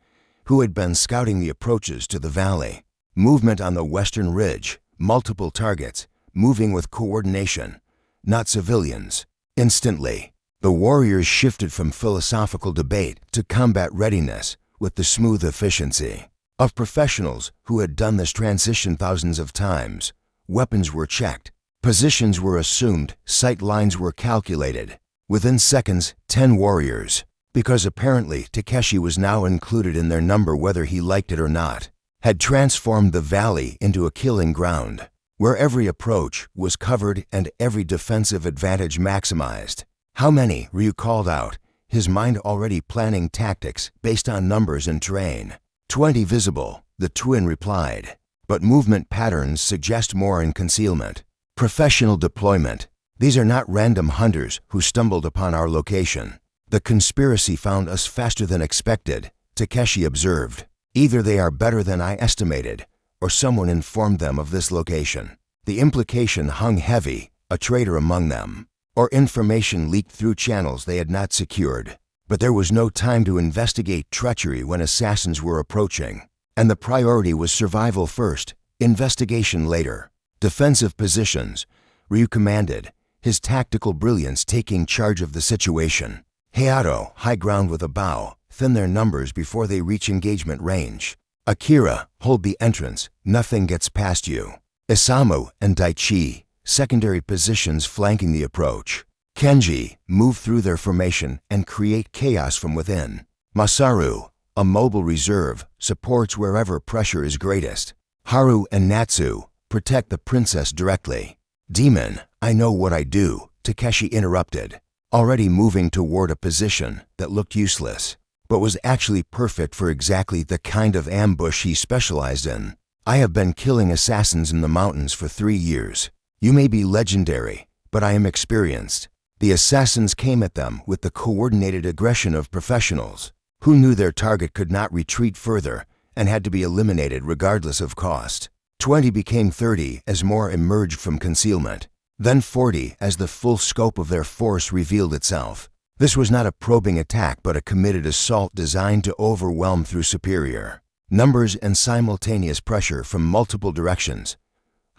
who had been scouting the approaches to the valley. Movement on the western ridge, multiple targets, moving with coordination, not civilians. Instantly, the warriors shifted from philosophical debate to combat readiness with the smooth efficiency of professionals who had done this transition thousands of times. Weapons were checked, positions were assumed, sight lines were calculated. Within seconds, 10 warriors, because apparently Takeshi was now included in their number whether he liked it or not, had transformed the valley into a killing ground, where every approach was covered and every defensive advantage maximized. How many? Ryu called out, his mind already planning tactics based on numbers and terrain. 20 visible, the twin replied, but movement patterns suggest more in concealment. Professional deployment. These are not random hunters who stumbled upon our location. The conspiracy found us faster than expected, Takeshi observed. Either they are better than I estimated, or someone informed them of this location. The implication hung heavy, a traitor among them, or information leaked through channels they had not secured. But there was no time to investigate treachery when assassins were approaching, and the priority was survival first, investigation later. Defensive positions, Ryu commanded, his tactical brilliance taking charge of the situation. Hayato, high ground with a bow, thin their numbers before they reach engagement range. Akira, hold the entrance, nothing gets past you. Isamu and Daichi, secondary positions flanking the approach. Kenji, move through their formation and create chaos from within. Masaru, a mobile reserve, supports wherever pressure is greatest. Haru and Natsu, protect the princess directly. Demon, I know what I do, Takeshi interrupted, already moving toward a position that looked useless, but was actually perfect for exactly the kind of ambush he specialized in. I have been killing assassins in the mountains for 3 years. You may be legendary, but I am experienced. The assassins came at them with the coordinated aggression of professionals, who knew their target could not retreat further and had to be eliminated regardless of cost. 20 became 30 as more emerged from concealment, then 40 as the full scope of their force revealed itself. This was not a probing attack but a committed assault designed to overwhelm through superior numbers and simultaneous pressure from multiple directions.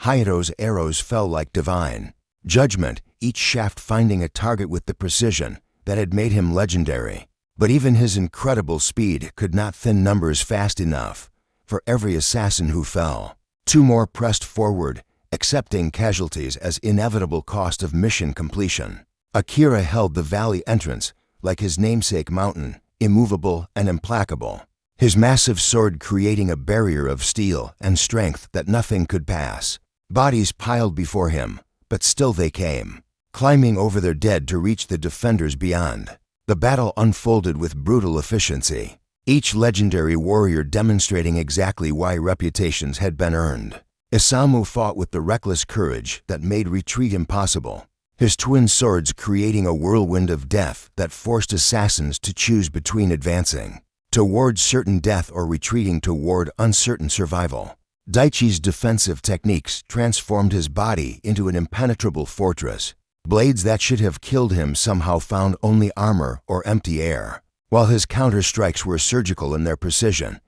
Hayato's arrows fell like divine judgment, each shaft finding a target with the precision that had made him legendary. But even his incredible speed could not thin numbers fast enough for every assassin who fell. 2 more pressed forward, accepting casualties as inevitable cost of mission completion. Akira held the valley entrance like his namesake mountain, immovable and implacable, his massive sword creating a barrier of steel and strength that nothing could pass. Bodies piled before him, but still they came, climbing over their dead to reach the defenders beyond. The battle unfolded with brutal efficiency, each legendary warrior demonstrating exactly why reputations had been earned. Isamu fought with the reckless courage that made retreat impossible, his twin swords creating a whirlwind of death that forced assassins to choose between advancing toward certain death or retreating toward uncertain survival. Daichi's defensive techniques transformed his body into an impenetrable fortress. Blades that should have killed him somehow found only armor or empty air. While his counter-strikes were surgical in their precision,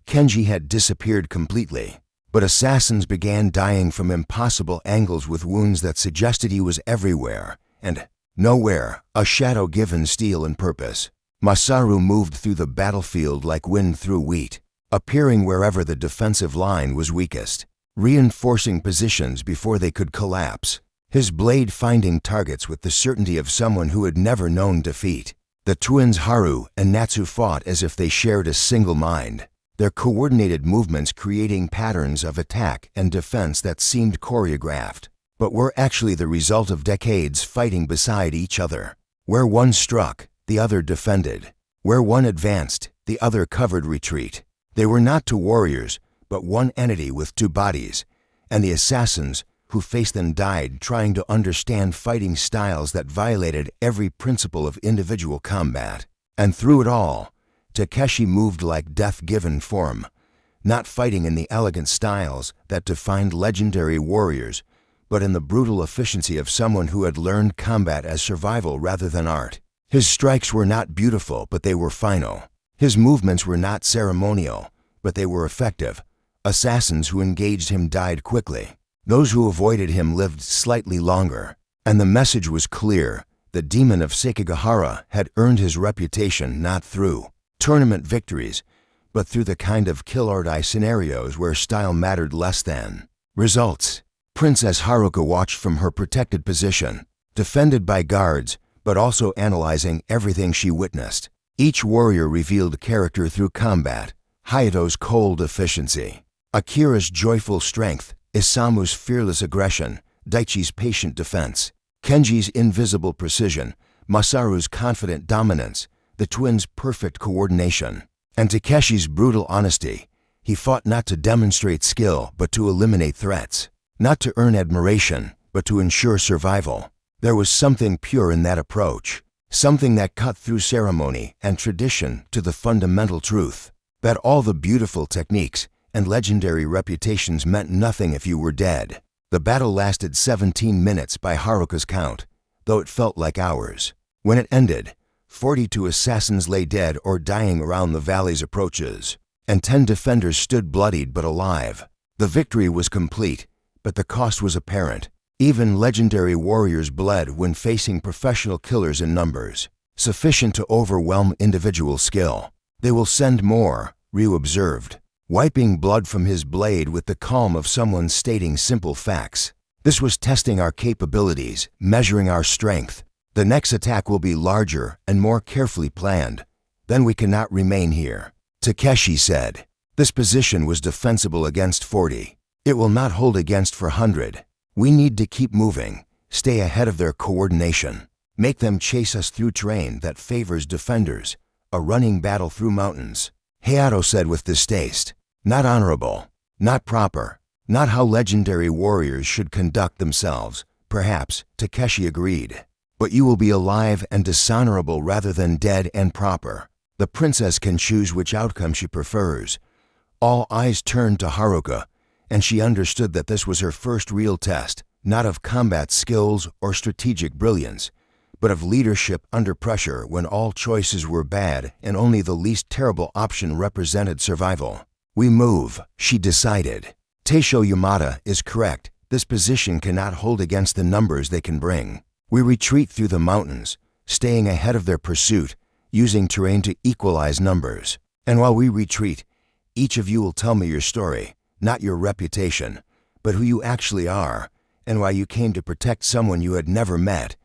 Kenji had disappeared completely. But assassins began dying from impossible angles with wounds that suggested he was everywhere and nowhere, a shadow given steel and purpose. Masaru moved through the battlefield like wind through wheat, appearing wherever the defensive line was weakest, reinforcing positions before they could collapse, his blade finding targets with the certainty of someone who had never known defeat. The twins Haru and Natsu fought as if they shared a single mind, their coordinated movements creating patterns of attack and defense that seemed choreographed, but were actually the result of decades fighting beside each other. Where one struck, the other defended. Where one advanced, the other covered retreat. They were not 2 warriors, but one entity with 2 bodies, and the assassins who faced them died trying to understand fighting styles that violated every principle of individual combat. And through it all, Takeshi moved like death-given form, not fighting in the elegant styles that defined legendary warriors, but in the brutal efficiency of someone who had learned combat as survival rather than art. His strikes were not beautiful, but they were final. His movements were not ceremonial, but they were effective. Assassins who engaged him died quickly. Those who avoided him lived slightly longer. And the message was clear. The demon of Sekigahara had earned his reputation not through tournament victories, but through the kind of kill-or-die scenarios where style mattered less than results. Princess Haruka watched from her protected position, defended by guards, but also analyzing everything she witnessed. Each warrior revealed character through combat: Hayato's cold efficiency, Akira's joyful strength, Isamu's fearless aggression, Daichi's patient defense, Kenji's invisible precision, Masaru's confident dominance, the twins' perfect coordination, and Takeshi's brutal honesty. He fought not to demonstrate skill, but to eliminate threats, not to earn admiration, but to ensure survival. There was something pure in that approach, something that cut through ceremony and tradition to the fundamental truth that all the beautiful techniques and legendary reputations meant nothing if you were dead. The battle lasted 17 minutes by Haruka's count, though it felt like hours. When it ended, 42 assassins lay dead or dying around the valley's approaches, and 10 defenders stood bloodied but alive. The victory was complete, but the cost was apparent. Even legendary warriors bled when facing professional killers in numbers, sufficient to overwhelm individual skill. "They will send more," Ryu observed, wiping blood from his blade with the calm of someone stating simple facts. "This was testing our capabilities, measuring our strength. The next attack will be larger and more carefully planned. Then we cannot remain here," Takeshi said. "This position was defensible against 40. It will not hold against 400. We need to keep moving, stay ahead of their coordination, make them chase us through terrain that favors defenders, a running battle through mountains," Hayato said with distaste. "Not honorable, not proper, not how legendary warriors should conduct themselves." "Perhaps," Takeshi agreed. "But you will be alive and dishonorable rather than dead and proper. The princess can choose which outcome she prefers." All eyes turned to Haruka, and she understood that this was her first real test, not of combat skills or strategic brilliance, but of leadership under pressure when all choices were bad and only the least terrible option represented survival. "We move," she decided. "Taishō Yamada is correct. This position cannot hold against the numbers they can bring. We retreat through the mountains, staying ahead of their pursuit, using terrain to equalize numbers. And while we retreat, each of you will tell me your story. Not your reputation, but who you actually are, and why you came to protect someone you had never met."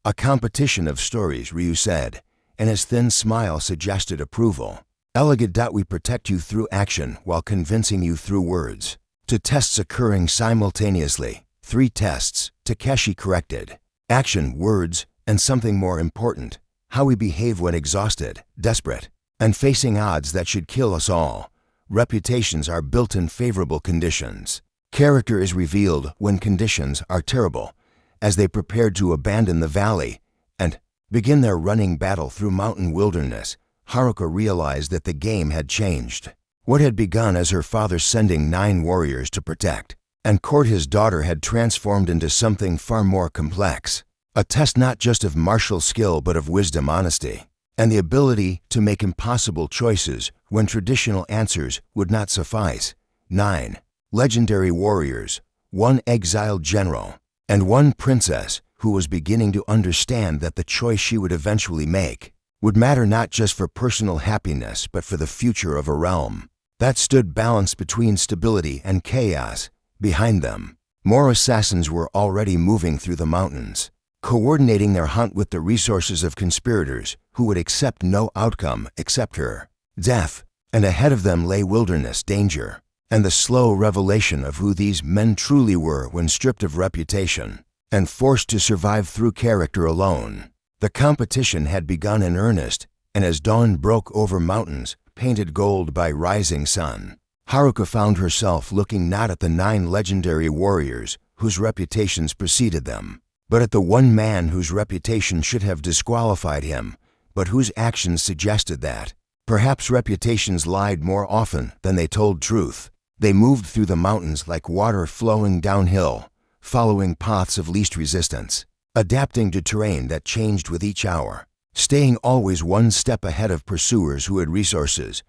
"A competition of stories," Ryu said, and his thin smile suggested approval. "Elegant. We protect you through action while convincing you through words." "To tests occurring simultaneously." 3 tests, Takeshi corrected. "Action, words, and something more important, how we behave when exhausted, desperate, and facing odds that should kill us all. Reputations are built in favorable conditions. Character is revealed when conditions are terrible, as they prepared to abandon the valley and begin their running battle through mountain wilderness." Haruka realized that the game had changed. What had begun as her father sending 9 warriors to protect and court his daughter had transformed into something far more complex. A test not just of martial skill but of wisdom, honesty, and the ability to make impossible choices when traditional answers would not suffice. 9 legendary warriors, 1 exiled general, and 1 princess who was beginning to understand that the choice she would eventually make would matter not just for personal happiness but for the future of a realm that stood balanced between stability and chaos. Behind them, more assassins were already moving through the mountains, coordinating their hunt with the resources of conspirators who would accept no outcome except her death. And ahead of them lay wilderness, danger, and the slow revelation of who these men truly were when stripped of reputation and forced to survive through character alone. The competition had begun in earnest, and as dawn broke over mountains painted gold by rising sun, Haruka found herself looking not at the 9 legendary warriors whose reputations preceded them, but at the one man whose reputation should have disqualified him, but whose actions suggested that. Perhaps reputations lied more often than they told truth. They moved through the mountains like water flowing downhill, following paths of least resistance, adapting to terrain that changed with each hour, staying always one step ahead of pursuers who had resources,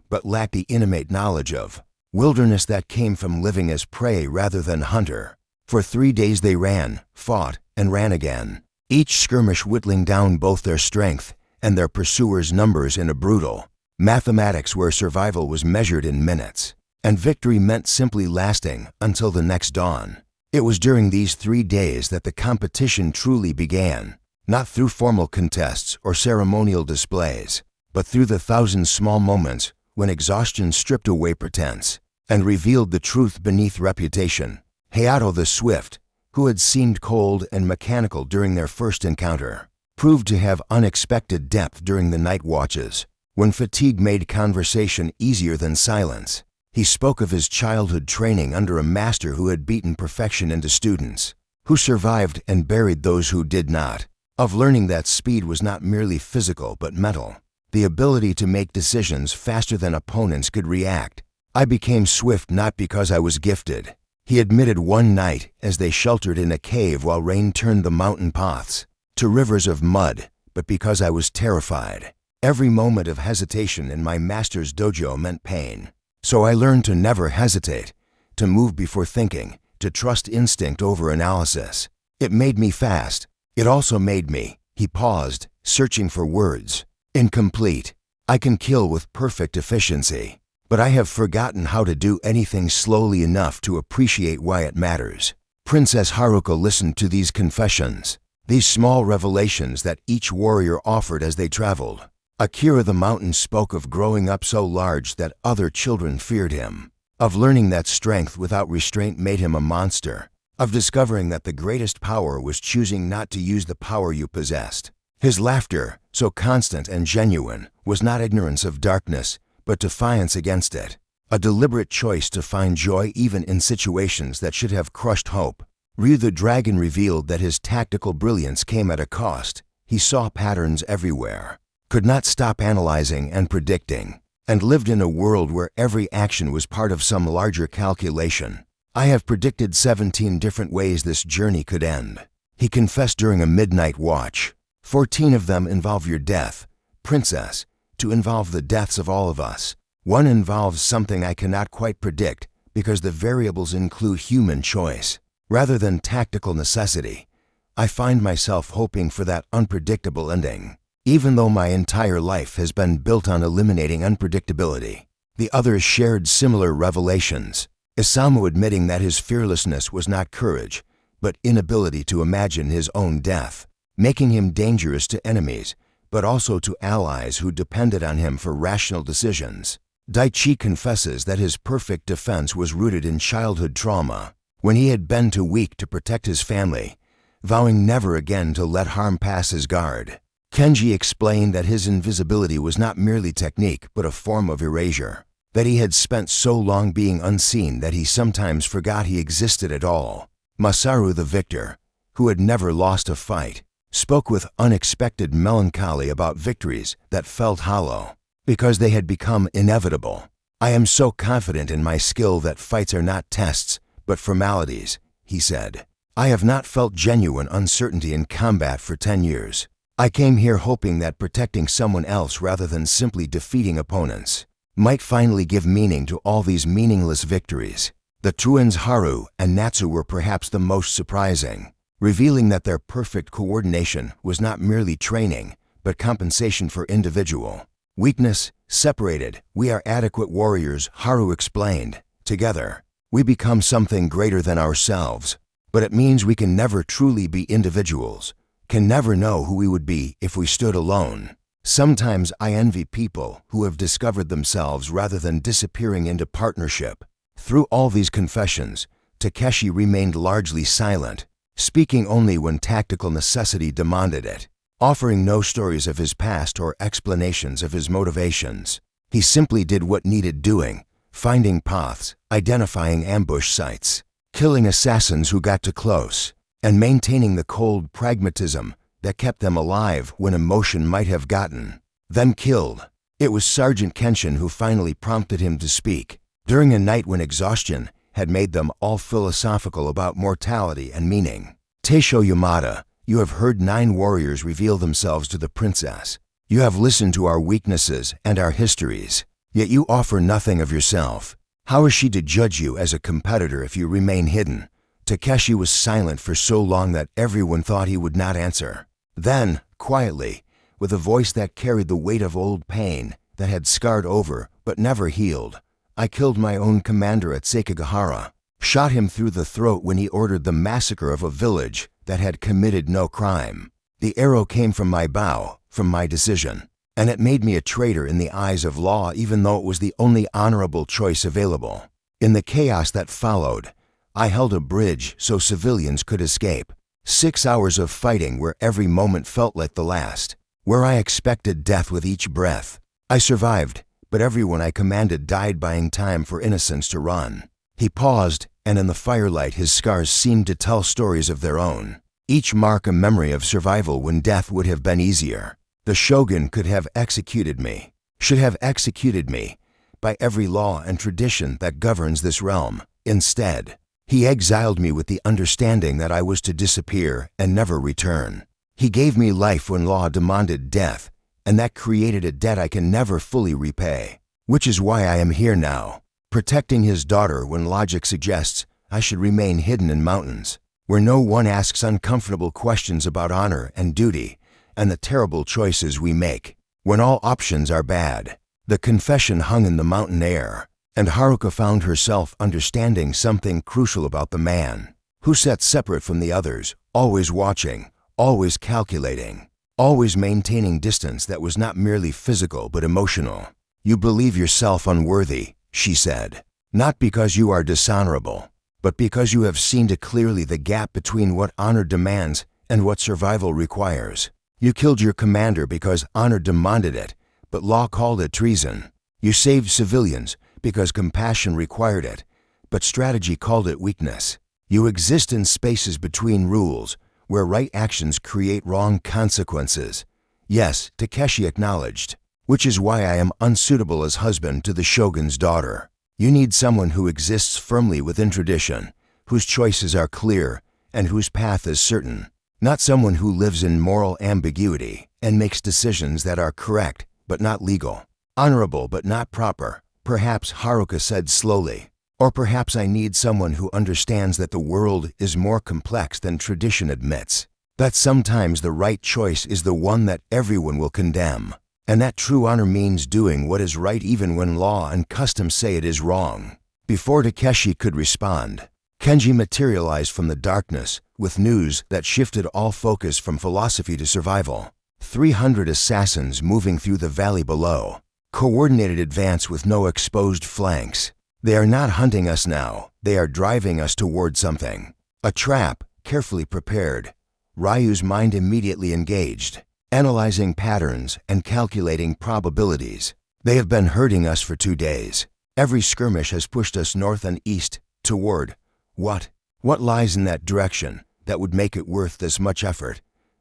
but lacked the innate knowledge of wilderness that came from living as prey rather than hunter. For 3 days they ran, fought, and ran again, each skirmish whittling down both their strength and their pursuers' numbers in a brutal mathematics where survival was measured in minutes, and victory meant simply lasting until the next dawn. It was during these 3 days that the competition truly began, not through formal contests or ceremonial displays, but through the thousand small moments when exhaustion stripped away pretense and revealed the truth beneath reputation. Hayato the Swift, who had seemed cold and mechanical during their first encounter, proved to have unexpected depth during the night watches, when fatigue made conversation easier than silence. He spoke of his childhood training under a master who had beaten perfection into students, who survived and buried those who did not, of learning that speed was not merely physical but mental, the ability to make decisions faster than opponents could react. I became swift not because I was gifted, he admitted one night as they sheltered in a cave while rain turned the mountain paths to rivers of mud, but because I was terrified. Every moment of hesitation in my master's dojo meant pain. So I learned to never hesitate, to move before thinking, to trust instinct over analysis. It made me fast. It also made me, he paused, searching for words, incomplete. I can kill with perfect efficiency, but I have forgotten how to do anything slowly enough to appreciate why it matters. Princess Haruka listened to these confessions, these small revelations that each warrior offered as they traveled. Akira the Mountain spoke of growing up so large that other children feared him, of learning that strength without restraint made him a monster, of discovering that the greatest power was choosing not to use the power you possessed. His laughter, so constant and genuine, was not ignorance of darkness, but defiance against it, a deliberate choice to find joy even in situations that should have crushed hope. Ryu the Dragon revealed that his tactical brilliance came at a cost. He saw patterns everywhere, could not stop analyzing and predicting, and lived in a world where every action was part of some larger calculation. I have predicted 17 different ways this journey could end, he confessed during a midnight watch. 14 of them involve your death, princess, to involve the deaths of all of us. One involves something I cannot quite predict because the variables include human choice, rather than tactical necessity. I find myself hoping for that unpredictable ending, even though my entire life has been built on eliminating unpredictability. The others shared similar revelations, Isamu admitting that his fearlessness was not courage, but inability to imagine his own death, making him dangerous to enemies, but also to allies who depended on him for rational decisions. Daichi confesses that his perfect defense was rooted in childhood trauma, when he had been too weak to protect his family, vowing never again to let harm pass his guard. Kenji explained that his invisibility was not merely technique but a form of erasure, that he had spent so long being unseen that he sometimes forgot he existed at all. Masaru the victor, who had never lost a fight, spoke with unexpected melancholy about victories that felt hollow, because they had become inevitable. I am so confident in my skill that fights are not tests, but formalities, he said. I have not felt genuine uncertainty in combat for 10 years. I came here hoping that protecting someone else rather than simply defeating opponents might finally give meaning to all these meaningless victories. The twins Haru and Natsu were perhaps the most surprising, revealing that their perfect coordination was not merely training, but compensation for individual weakness. Separated, we are adequate warriors, Haru explained. Together, we become something greater than ourselves. But it means we can never truly be individuals, can never know who we would be if we stood alone. Sometimes I envy people who have discovered themselves rather than disappearing into partnership. Through all these confessions, Takeshi remained largely silent, speaking only when tactical necessity demanded it, offering no stories of his past or explanations of his motivations. He simply did what needed doing, finding paths, identifying ambush sites, killing assassins who got too close, and maintaining the cold pragmatism that kept them alive when emotion might have gotten them killed. It was Sergeant Kenshin who finally prompted him to speak. During a night when exhaustion had made them all philosophical about mortality and meaning. Taishō Yamada, you have heard 9 warriors reveal themselves to the princess. You have listened to our weaknesses and our histories, yet you offer nothing of yourself. How is she to judge you as a competitor if you remain hidden? Takeshi was silent for so long that everyone thought he would not answer. Then, quietly, with a voice that carried the weight of old pain that had scarred over but never healed, I killed my own commander at Sekigahara, shot him through the throat when he ordered the massacre of a village that had committed no crime. The arrow came from my bow, from my decision, and it made me a traitor in the eyes of law even though it was the only honorable choice available. In the chaos that followed, I held a bridge so civilians could escape. 6 hours of fighting where every moment felt like the last, where I expected death with each breath. I survived, but everyone I commanded died buying time for innocence to run. He paused, and in the firelight his scars seemed to tell stories of their own, each mark a memory of survival when death would have been easier. The Shogun could have executed me, should have executed me, by every law and tradition that governs this realm. Instead, he exiled me with the understanding that I was to disappear and never return. He gave me life when law demanded death, and that created a debt I can never fully repay. Which is why I am here now, protecting his daughter when logic suggests I should remain hidden in mountains, where no one asks uncomfortable questions about honor and duty and the terrible choices we make, when all options are bad. The confession hung in the mountain air, and Haruka found herself understanding something crucial about the man who sat separate from the others, always watching, always calculating, always maintaining distance that was not merely physical but emotional. You believe yourself unworthy, she said, not because you are dishonorable, but because you have seen clearly the gap between what honor demands and what survival requires. You killed your commander because honor demanded it, but law called it treason. You saved civilians because compassion required it, but strategy called it weakness. You exist in spaces between rules, where right actions create wrong consequences. Yes, Takeshi acknowledged, which is why I am unsuitable as husband to the Shogun's daughter. You need someone who exists firmly within tradition, whose choices are clear, and whose path is certain. Not someone who lives in moral ambiguity and makes decisions that are correct but not legal, honorable but not proper. Perhaps, Haruka said slowly, or perhaps I need someone who understands that the world is more complex than tradition admits, that sometimes the right choice is the one that everyone will condemn, and that true honor means doing what is right even when law and custom say it is wrong. Before Takeshi could respond, Kenji materialized from the darkness with news that shifted all focus from philosophy to survival. 300 assassins moving through the valley below. Coordinated advance with no exposed flanks. They are not hunting us now, they are driving us toward something. A trap, carefully prepared. Ryu's mind immediately engaged, analyzing patterns and calculating probabilities. They have been hurting us for 2 days. Every skirmish has pushed us north and east, toward what? What lies in that direction that would make it worth this much effort?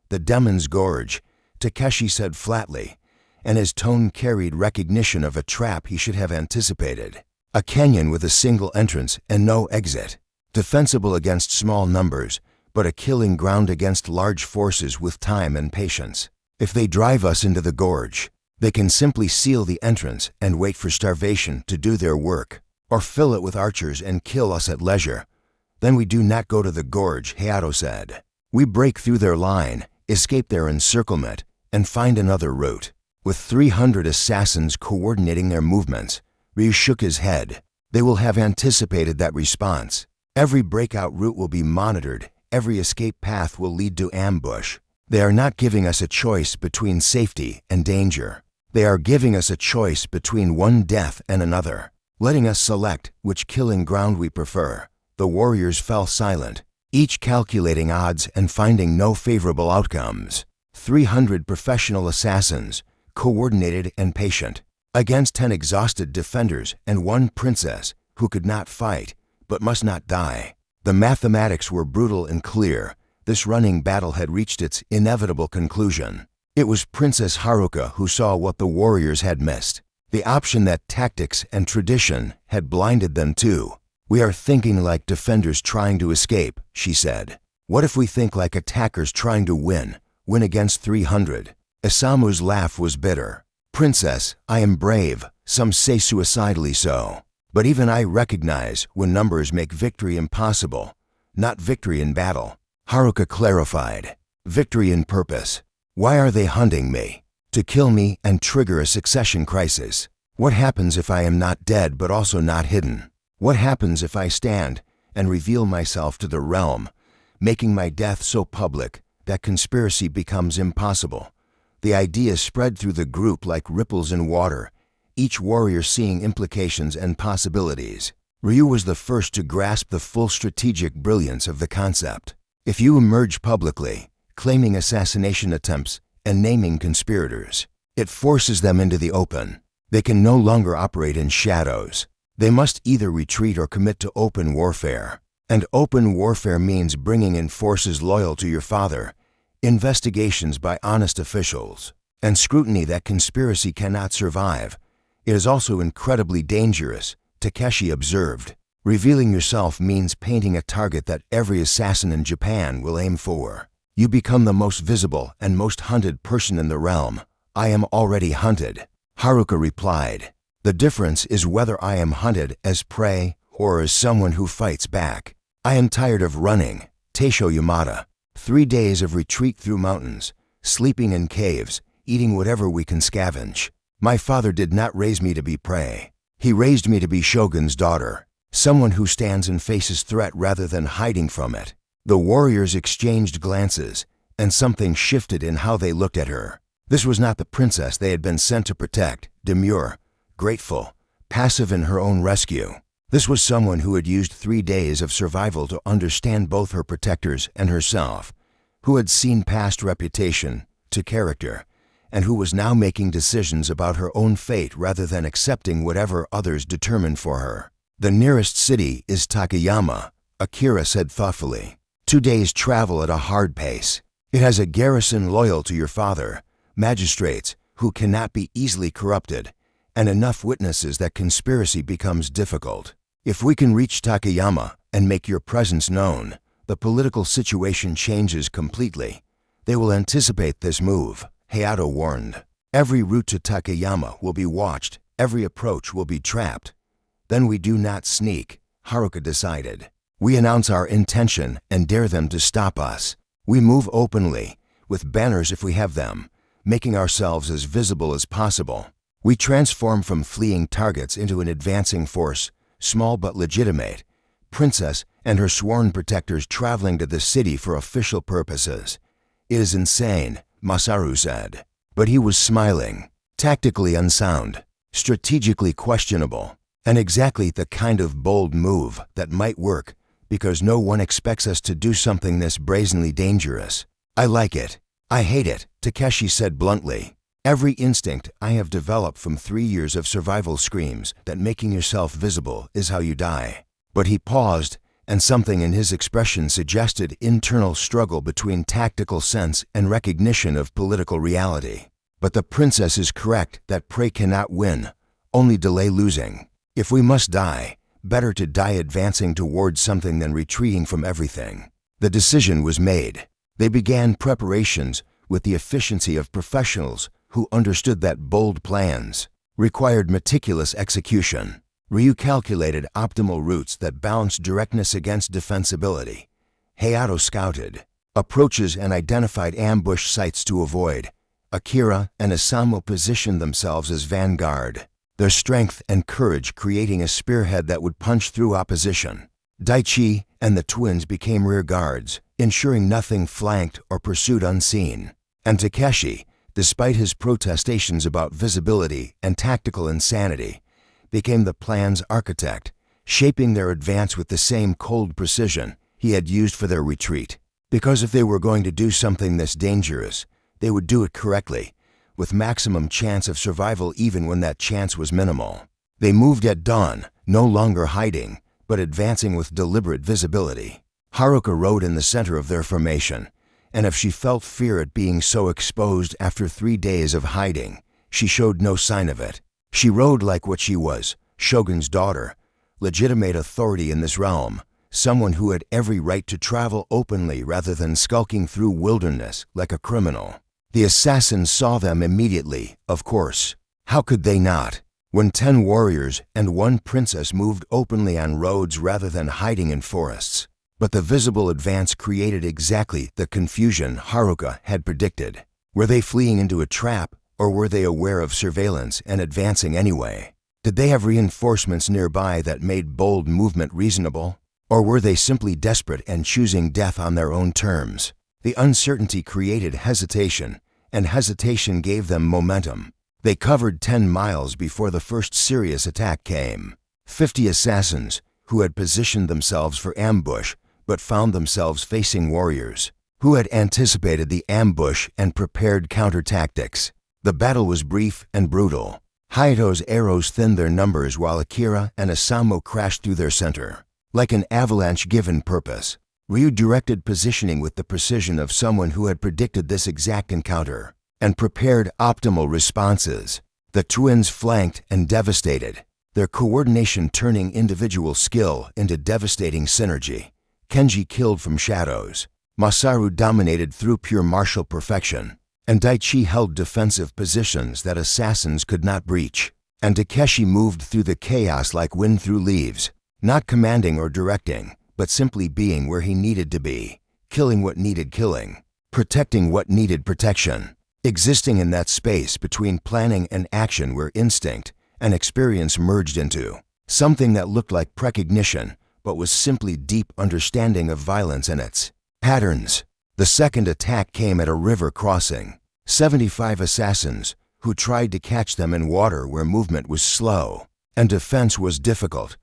The Demon's Gorge, Takeshi said flatly, and his tone carried recognition of a trap he should have anticipated. A canyon with a single entrance and no exit, defensible against small numbers, but a killing ground against large forces with time and patience. If they drive us into the gorge, they can simply seal the entrance and wait for starvation to do their work, or fill it with archers and kill us at leisure. Then we do not go to the gorge, Hayato said. We break through their line, escape their encirclement, and find another route. With 300 assassins coordinating their movements, Ryu shook his head. They will have anticipated that response. Every breakout route will be monitored. Every escape path will lead to ambush. They are not giving us a choice between safety and danger. They are giving us a choice between one death and another, letting us select which killing ground we prefer. The warriors fell silent, each calculating odds and finding no favorable outcomes. 300 professional assassins, coordinated and patient, against 10 exhausted defenders and 1 princess who could not fight but must not die. The mathematics were brutal and clear. This running battle had reached its inevitable conclusion. It was Princess Haruka who saw what the warriors had missed, the option that tactics and tradition had blinded them to. "We are thinking like defenders trying to escape," she said. "What if we think like attackers trying to win against 300? Isamu's laugh was bitter. "Princess, I am brave, some say suicidally so. But even I recognize when numbers make victory impossible, not victory in battle." Haruka clarified, "Victory in purpose. Why are they hunting me? To kill me and trigger a succession crisis. What happens if I am not dead but also not hidden? What happens if I stand and reveal myself to the realm, making my death so public that conspiracy becomes impossible?" The idea spread through the group like ripples in water, each warrior seeing implications and possibilities. Ryu was the first to grasp the full strategic brilliance of the concept. If you emerge publicly, claiming assassination attempts and naming conspirators, it forces them into the open. They can no longer operate in shadows. They must either retreat or commit to open warfare. And open warfare means bringing in forces loyal to your father, investigations by honest officials, and scrutiny that conspiracy cannot survive. It is also incredibly dangerous, Takeshi observed. Revealing yourself means painting a target that every assassin in Japan will aim for. You become the most visible and most hunted person in the realm. "I am already hunted," Haruka replied. "The difference is whether I am hunted as prey or as someone who fights back. I am tired of running." Taishō Yamada. 3 days of retreat through mountains, sleeping in caves, eating whatever we can scavenge. My father did not raise me to be prey. He raised me to be Shogun's daughter, someone who stands and faces threat rather than hiding from it. The warriors exchanged glances, and something shifted in how they looked at her. This was not the princess they had been sent to protect, demure, grateful, passive in her own rescue. This was someone who had used 3 days of survival to understand both her protectors and herself, who had seen past reputation to character, and who was now making decisions about her own fate rather than accepting whatever others determined for her. "The nearest city is Takayama," Akira said thoughtfully. 2 days travel at a hard pace. It has a garrison loyal to your father, magistrates who cannot be easily corrupted, and enough witnesses that conspiracy becomes difficult. If we can reach Takayama and make your presence known, the political situation changes completely. They will anticipate this move, Hayato warned. Every route to Takayama will be watched, every approach will be trapped. Then we do not sneak, Haruka decided. We announce our intention and dare them to stop us. We move openly, with banners if we have them, making ourselves as visible as possible. We transform from fleeing targets into an advancing force, small but legitimate. Princess and her sworn protectors traveling to the city for official purposes. It is insane, Masaru said. But he was smiling. Tactically unsound, strategically questionable, and exactly the kind of bold move that might work because no one expects us to do something this brazenly dangerous. "I like it. I hate it," Takeshi said bluntly. "Every instinct I have developed from 3 years of survival screams that making yourself visible is how you die." But he paused, and something in his expression suggested internal struggle between tactical sense and recognition of political reality. "But the princess is correct that prey cannot win, only delay losing. If we must die, better to die advancing towards something than retreating from everything." The decision was made. They began preparations with the efficiency of professionals who understood that bold plans required meticulous execution. Ryu calculated optimal routes that balanced directness against defensibility. Hayato scouted approaches and identified ambush sites to avoid. Akira and Isamu positioned themselves as vanguard, their strength and courage creating a spearhead that would punch through opposition. Daichi and the twins became rear guards, ensuring nothing flanked or pursued unseen. And Takeshi, despite his protestations about visibility and tactical insanity, became the plan's architect, shaping their advance with the same cold precision he had used for their retreat. Because if they were going to do something this dangerous, they would do it correctly, with maximum chance of survival even when that chance was minimal. They moved at dawn, no longer hiding, but advancing with deliberate visibility. Haruka rode in the center of their formation, and if she felt fear at being so exposed after 3 days of hiding, she showed no sign of it. She rode like what she was, Shogun's daughter, legitimate authority in this realm, someone who had every right to travel openly rather than skulking through wilderness like a criminal. The assassins saw them immediately, of course. How could they not? When 10 warriors and 1 princess moved openly on roads rather than hiding in forests. But the visible advance created exactly the confusion Haruka had predicted. Were they fleeing into a trap, or were they aware of surveillance and advancing anyway? Did they have reinforcements nearby that made bold movement reasonable? Or were they simply desperate and choosing death on their own terms? The uncertainty created hesitation, and hesitation gave them momentum. They covered 10 miles before the first serious attack came. 50 assassins, who had positioned themselves for ambush, but found themselves facing warriors, who had anticipated the ambush and prepared counter-tactics. The battle was brief and brutal. Hayato's arrows thinned their numbers while Akira and Asamo crashed through their center. Like an avalanche given purpose, Ryu directed positioning with the precision of someone who had predicted this exact encounter and prepared optimal responses. The twins flanked and devastated, their coordination turning individual skill into devastating synergy. Kenji killed from shadows, Masaru dominated through pure martial perfection, and Daichi held defensive positions that assassins could not breach. And Takeshi moved through the chaos like wind through leaves, not commanding or directing, but simply being where he needed to be, killing what needed killing, protecting what needed protection, existing in that space between planning and action where instinct and experience merged into something that looked like precognition, but was simply deep understanding of violence and its patterns. The second attack came at a river crossing. 75 assassins, who tried to catch them in water where movement was slow and defense was difficult.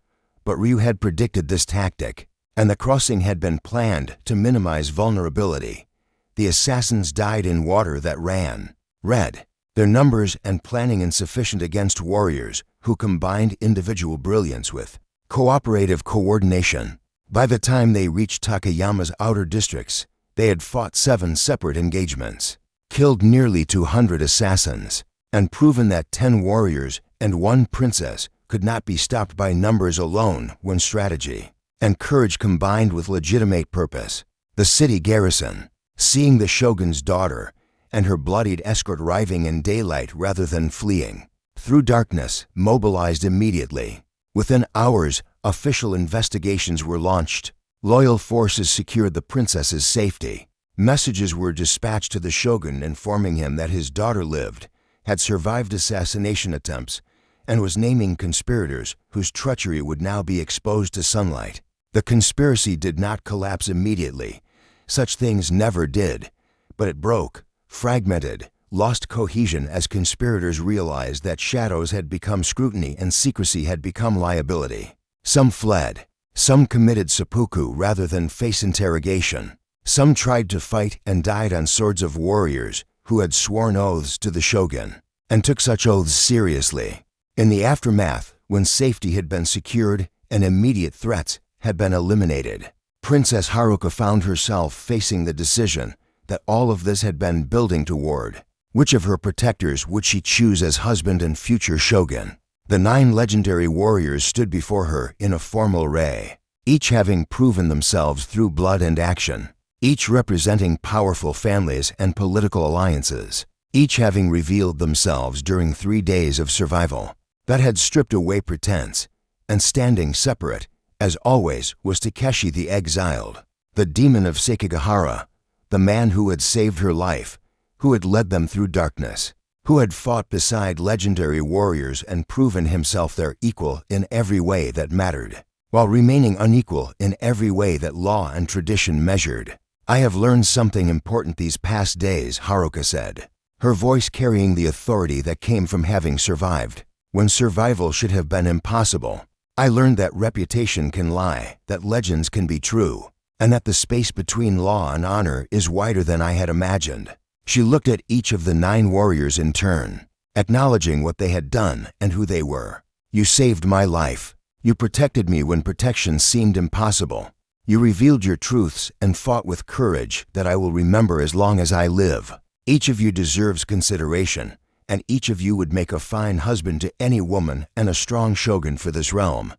But Ryu had predicted this tactic, and the crossing had been planned to minimize vulnerability. The assassins died in water that ran red, their numbers and planning insufficient against warriors who combined individual brilliance with cooperative coordination. By the time they reached Takayama's outer districts, they had fought 7 separate engagements, killed nearly 200 assassins, and proven that 10 warriors and 1 princess could not be stopped by numbers alone when strategy and courage combined with legitimate purpose. The city garrison, seeing the shogun's daughter and her bloodied escort arriving in daylight rather than fleeing through darkness, mobilized immediately. Within hours, official investigations were launched. Loyal forces secured the princess's safety. Messages were dispatched to the shogun informing him that his daughter lived, had survived assassination attempts, and was naming conspirators whose treachery would now be exposed to sunlight. The conspiracy did not collapse immediately. Such things never did. But it broke, fragmented, lost cohesion as conspirators realized that shadows had become scrutiny and secrecy had become liability. Some fled. Some committed seppuku rather than face interrogation. Some tried to fight and died on swords of warriors who had sworn oaths to the shogun and took such oaths seriously. In the aftermath, when safety had been secured and immediate threats had been eliminated, Princess Haruka found herself facing the decision that all of this had been building toward. Which of her protectors would she choose as husband and future shogun? The 9 legendary warriors stood before her in a formal array, each having proven themselves through blood and action, each representing powerful families and political alliances, each having revealed themselves during 3 days of survival that had stripped away pretense, and standing separate, as always, was Takeshi the Exiled, the demon of Sekigahara, the man who had saved her life, who had led them through darkness, who had fought beside legendary warriors and proven himself their equal in every way that mattered, while remaining unequal in every way that law and tradition measured. "I have learned something important these past days," Haruka said, her voice carrying the authority that came from having survived, when survival should have been impossible. "I learned that reputation can lie, that legends can be true, and that the space between law and honor is wider than I had imagined." She looked at each of the 9 warriors in turn, acknowledging what they had done and who they were. "You saved my life. You protected me when protection seemed impossible. You revealed your truths and fought with courage that I will remember as long as I live. Each of you deserves consideration, and each of you would make a fine husband to any woman and a strong shogun for this realm.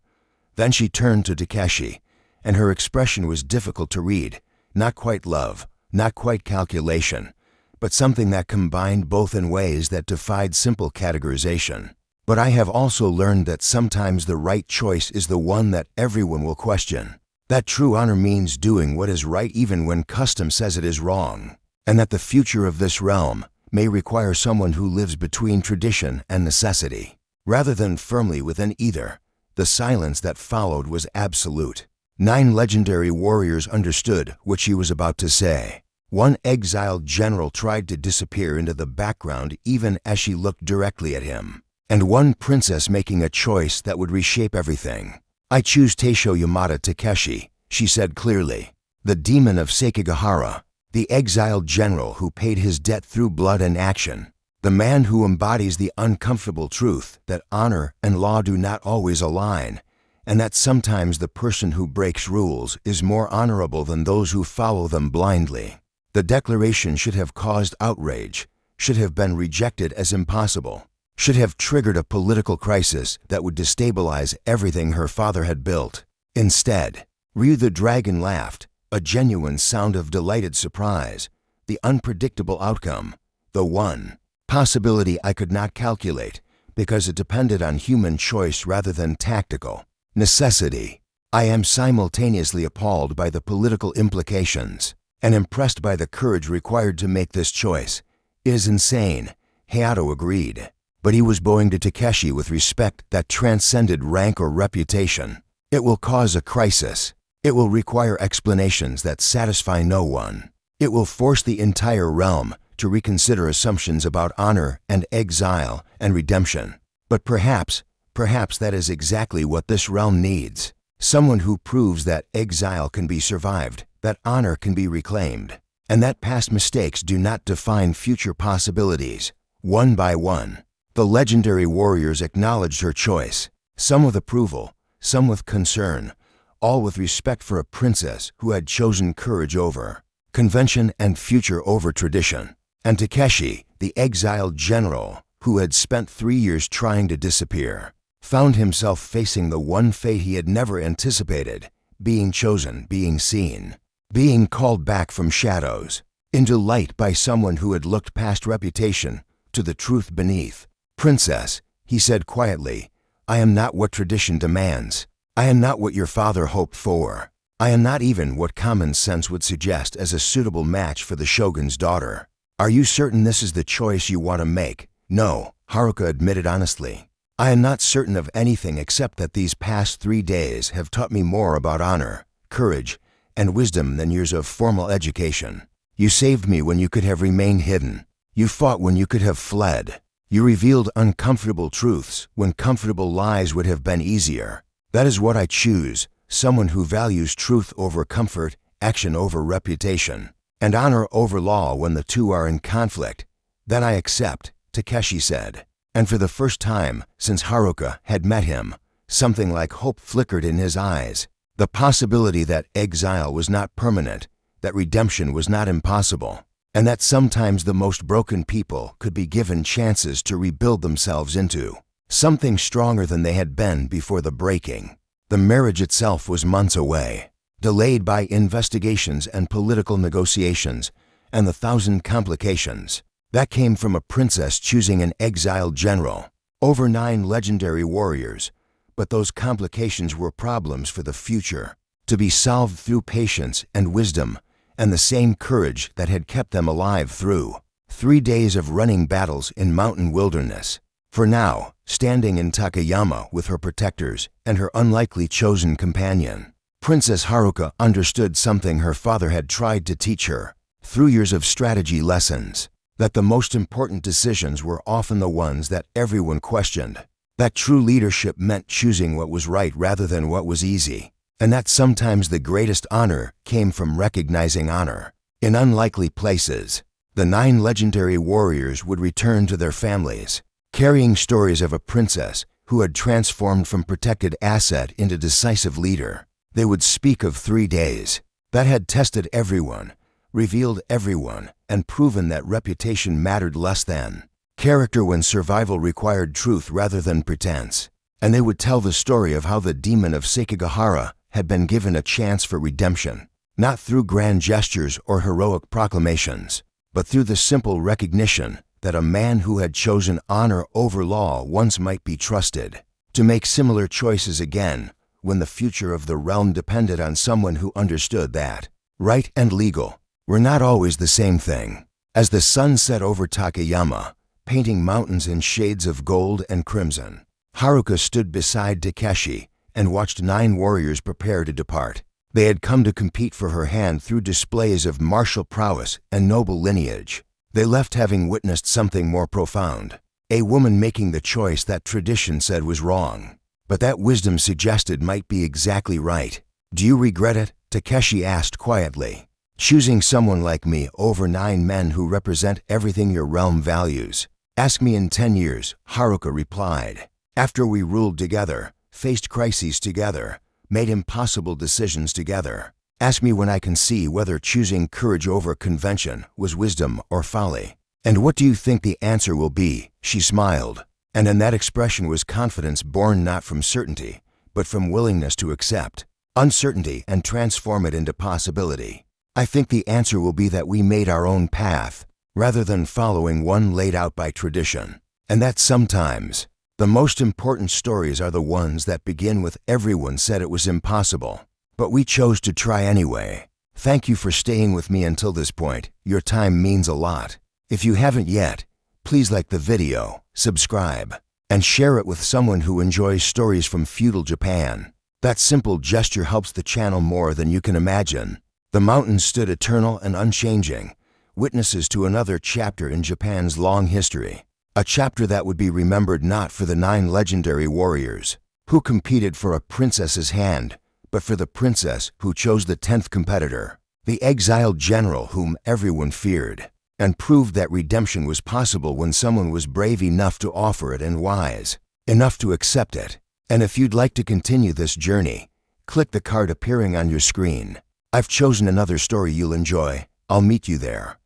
Then she turned to Takeshi, and her expression was difficult to read. Not quite love, not quite calculation, but something that combined both in ways that defied simple categorization. But I have also learned that sometimes the right choice is the one that everyone will question. That true honor means doing what is right even when custom says it is wrong. And that the future of this realm may require someone who lives between tradition and necessity, rather than firmly within either. The silence that followed was absolute. 9 legendary warriors understood what she was about to say. One exiled general tried to disappear into the background even as she looked directly at him. And one princess making a choice that would reshape everything. I choose Taishō Yamada Takeshi, she said clearly. The demon of Sekigahara, the exiled general who paid his debt through blood and action. The man who embodies the uncomfortable truth that honor and law do not always align, and that sometimes the person who breaks rules is more honorable than those who follow them blindly. The declaration should have caused outrage, should have been rejected as impossible, should have triggered a political crisis that would destabilize everything her father had built. Instead, Ryu the dragon laughed, a genuine sound of delighted surprise, the unpredictable outcome, the one possibility I could not calculate because it depended on human choice rather than tactical necessity. I am simultaneously appalled by the political implications and impressed by the courage required to make this choice. It is insane, Hayato agreed, but he was bowing to Takeshi with respect that transcended rank or reputation. It will cause a crisis. It will require explanations that satisfy no one. It will force the entire realm to reconsider assumptions about honor and exile and redemption. But perhaps that is exactly what this realm needs. Someone who proves that exile can be survived, that honor can be reclaimed, and that past mistakes do not define future possibilities. One by one, the legendary warriors acknowledged her choice, some with approval, some with concern, all with respect for a princess who had chosen courage over convention and future over tradition. And Takeshi, the exiled general who had spent 3 years trying to disappear, found himself facing the one fate he had never anticipated, being chosen, being seen, being called back from shadows into light by someone who had looked past reputation to the truth beneath. Princess, he said quietly, I am not what tradition demands. I am not what your father hoped for. I am not even what common sense would suggest as a suitable match for the shogun's daughter. Are you certain this is the choice you want to make? No, Haruka admitted honestly. I am not certain of anything except that these past 3 days have taught me more about honor, courage, and wisdom than years of formal education. You saved me when you could have remained hidden. You fought when you could have fled. You revealed uncomfortable truths when comfortable lies would have been easier. That is what I choose, someone who values truth over comfort, action over reputation, and honor over law when the two are in conflict. That I accept, Takeshi said. And for the first time since Haruka had met him, something like hope flickered in his eyes. The possibility that exile was not permanent, that redemption was not impossible, and that sometimes the most broken people could be given chances to rebuild themselves into something stronger than they had been before the breaking. The marriage itself was months away, delayed by investigations and political negotiations, and the 1,000 complications that came from a princess choosing an exiled general over 9 legendary warriors. But those complications were problems for the future, to be solved through patience and wisdom and the same courage that had kept them alive through 3 days of running battles in mountain wilderness. For now, standing in Takayama with her protectors and her unlikely chosen companion, Princess Haruka understood something her father had tried to teach her through years of strategy lessons, that the most important decisions were often the ones that everyone questioned, that true leadership meant choosing what was right rather than what was easy, and that sometimes the greatest honor came from recognizing honor. In unlikely places, the 9 legendary warriors would return to their families, carrying stories of a princess who had transformed from protected asset into decisive leader. They would speak of 3 days that had tested everyone, revealed everyone, and proven that reputation mattered less than character when survival required truth rather than pretense. and they would tell the story of how the demon of Sekigahara had been given a chance for redemption, not through grand gestures or heroic proclamations, but through the simple recognition that a man who had chosen honor over law once might be trusted to make similar choices again when the future of the realm depended on someone who understood that right and legal were not always the same thing. As the sun set over Takayama, painting mountains in shades of gold and crimson, Haruka stood beside Takeshi and watched 9 warriors prepare to depart. They had come to compete for her hand through displays of martial prowess and noble lineage. They left having witnessed something more profound, a woman making the choice that tradition said was wrong, but that wisdom suggested might be exactly right. Do you regret it? Takeshi asked quietly. Choosing someone like me over 9 men who represent everything your realm values. Ask me in 10 years, Haruka replied. After we ruled together, faced crises together, made impossible decisions together. Ask me when I can see whether choosing courage over convention was wisdom or folly. And what do you think the answer will be? She smiled, and in that expression was confidence born not from certainty, but from willingness to accept uncertainty and transform it into possibility. I think the answer will be that we made our own path, rather than following one laid out by tradition. And that sometimes, the most important stories are the ones that begin with everyone said it was impossible, but we chose to try anyway. Thank you for staying with me until this point. Your time means a lot. If you haven't yet, please like the video, subscribe, and share it with someone who enjoys stories from feudal Japan. That simple gesture helps the channel more than you can imagine. The mountains stood eternal and unchanging, witnesses to another chapter in Japan's long history. A chapter that would be remembered not for the 9 legendary warriors who competed for a princess's hand, but for the princess who chose the 10th competitor, the exiled general whom everyone feared, and proved that redemption was possible when someone was brave enough to offer it and wise enough to accept it. And if you'd like to continue this journey, click the card appearing on your screen. I've chosen another story you'll enjoy. I'll meet you there.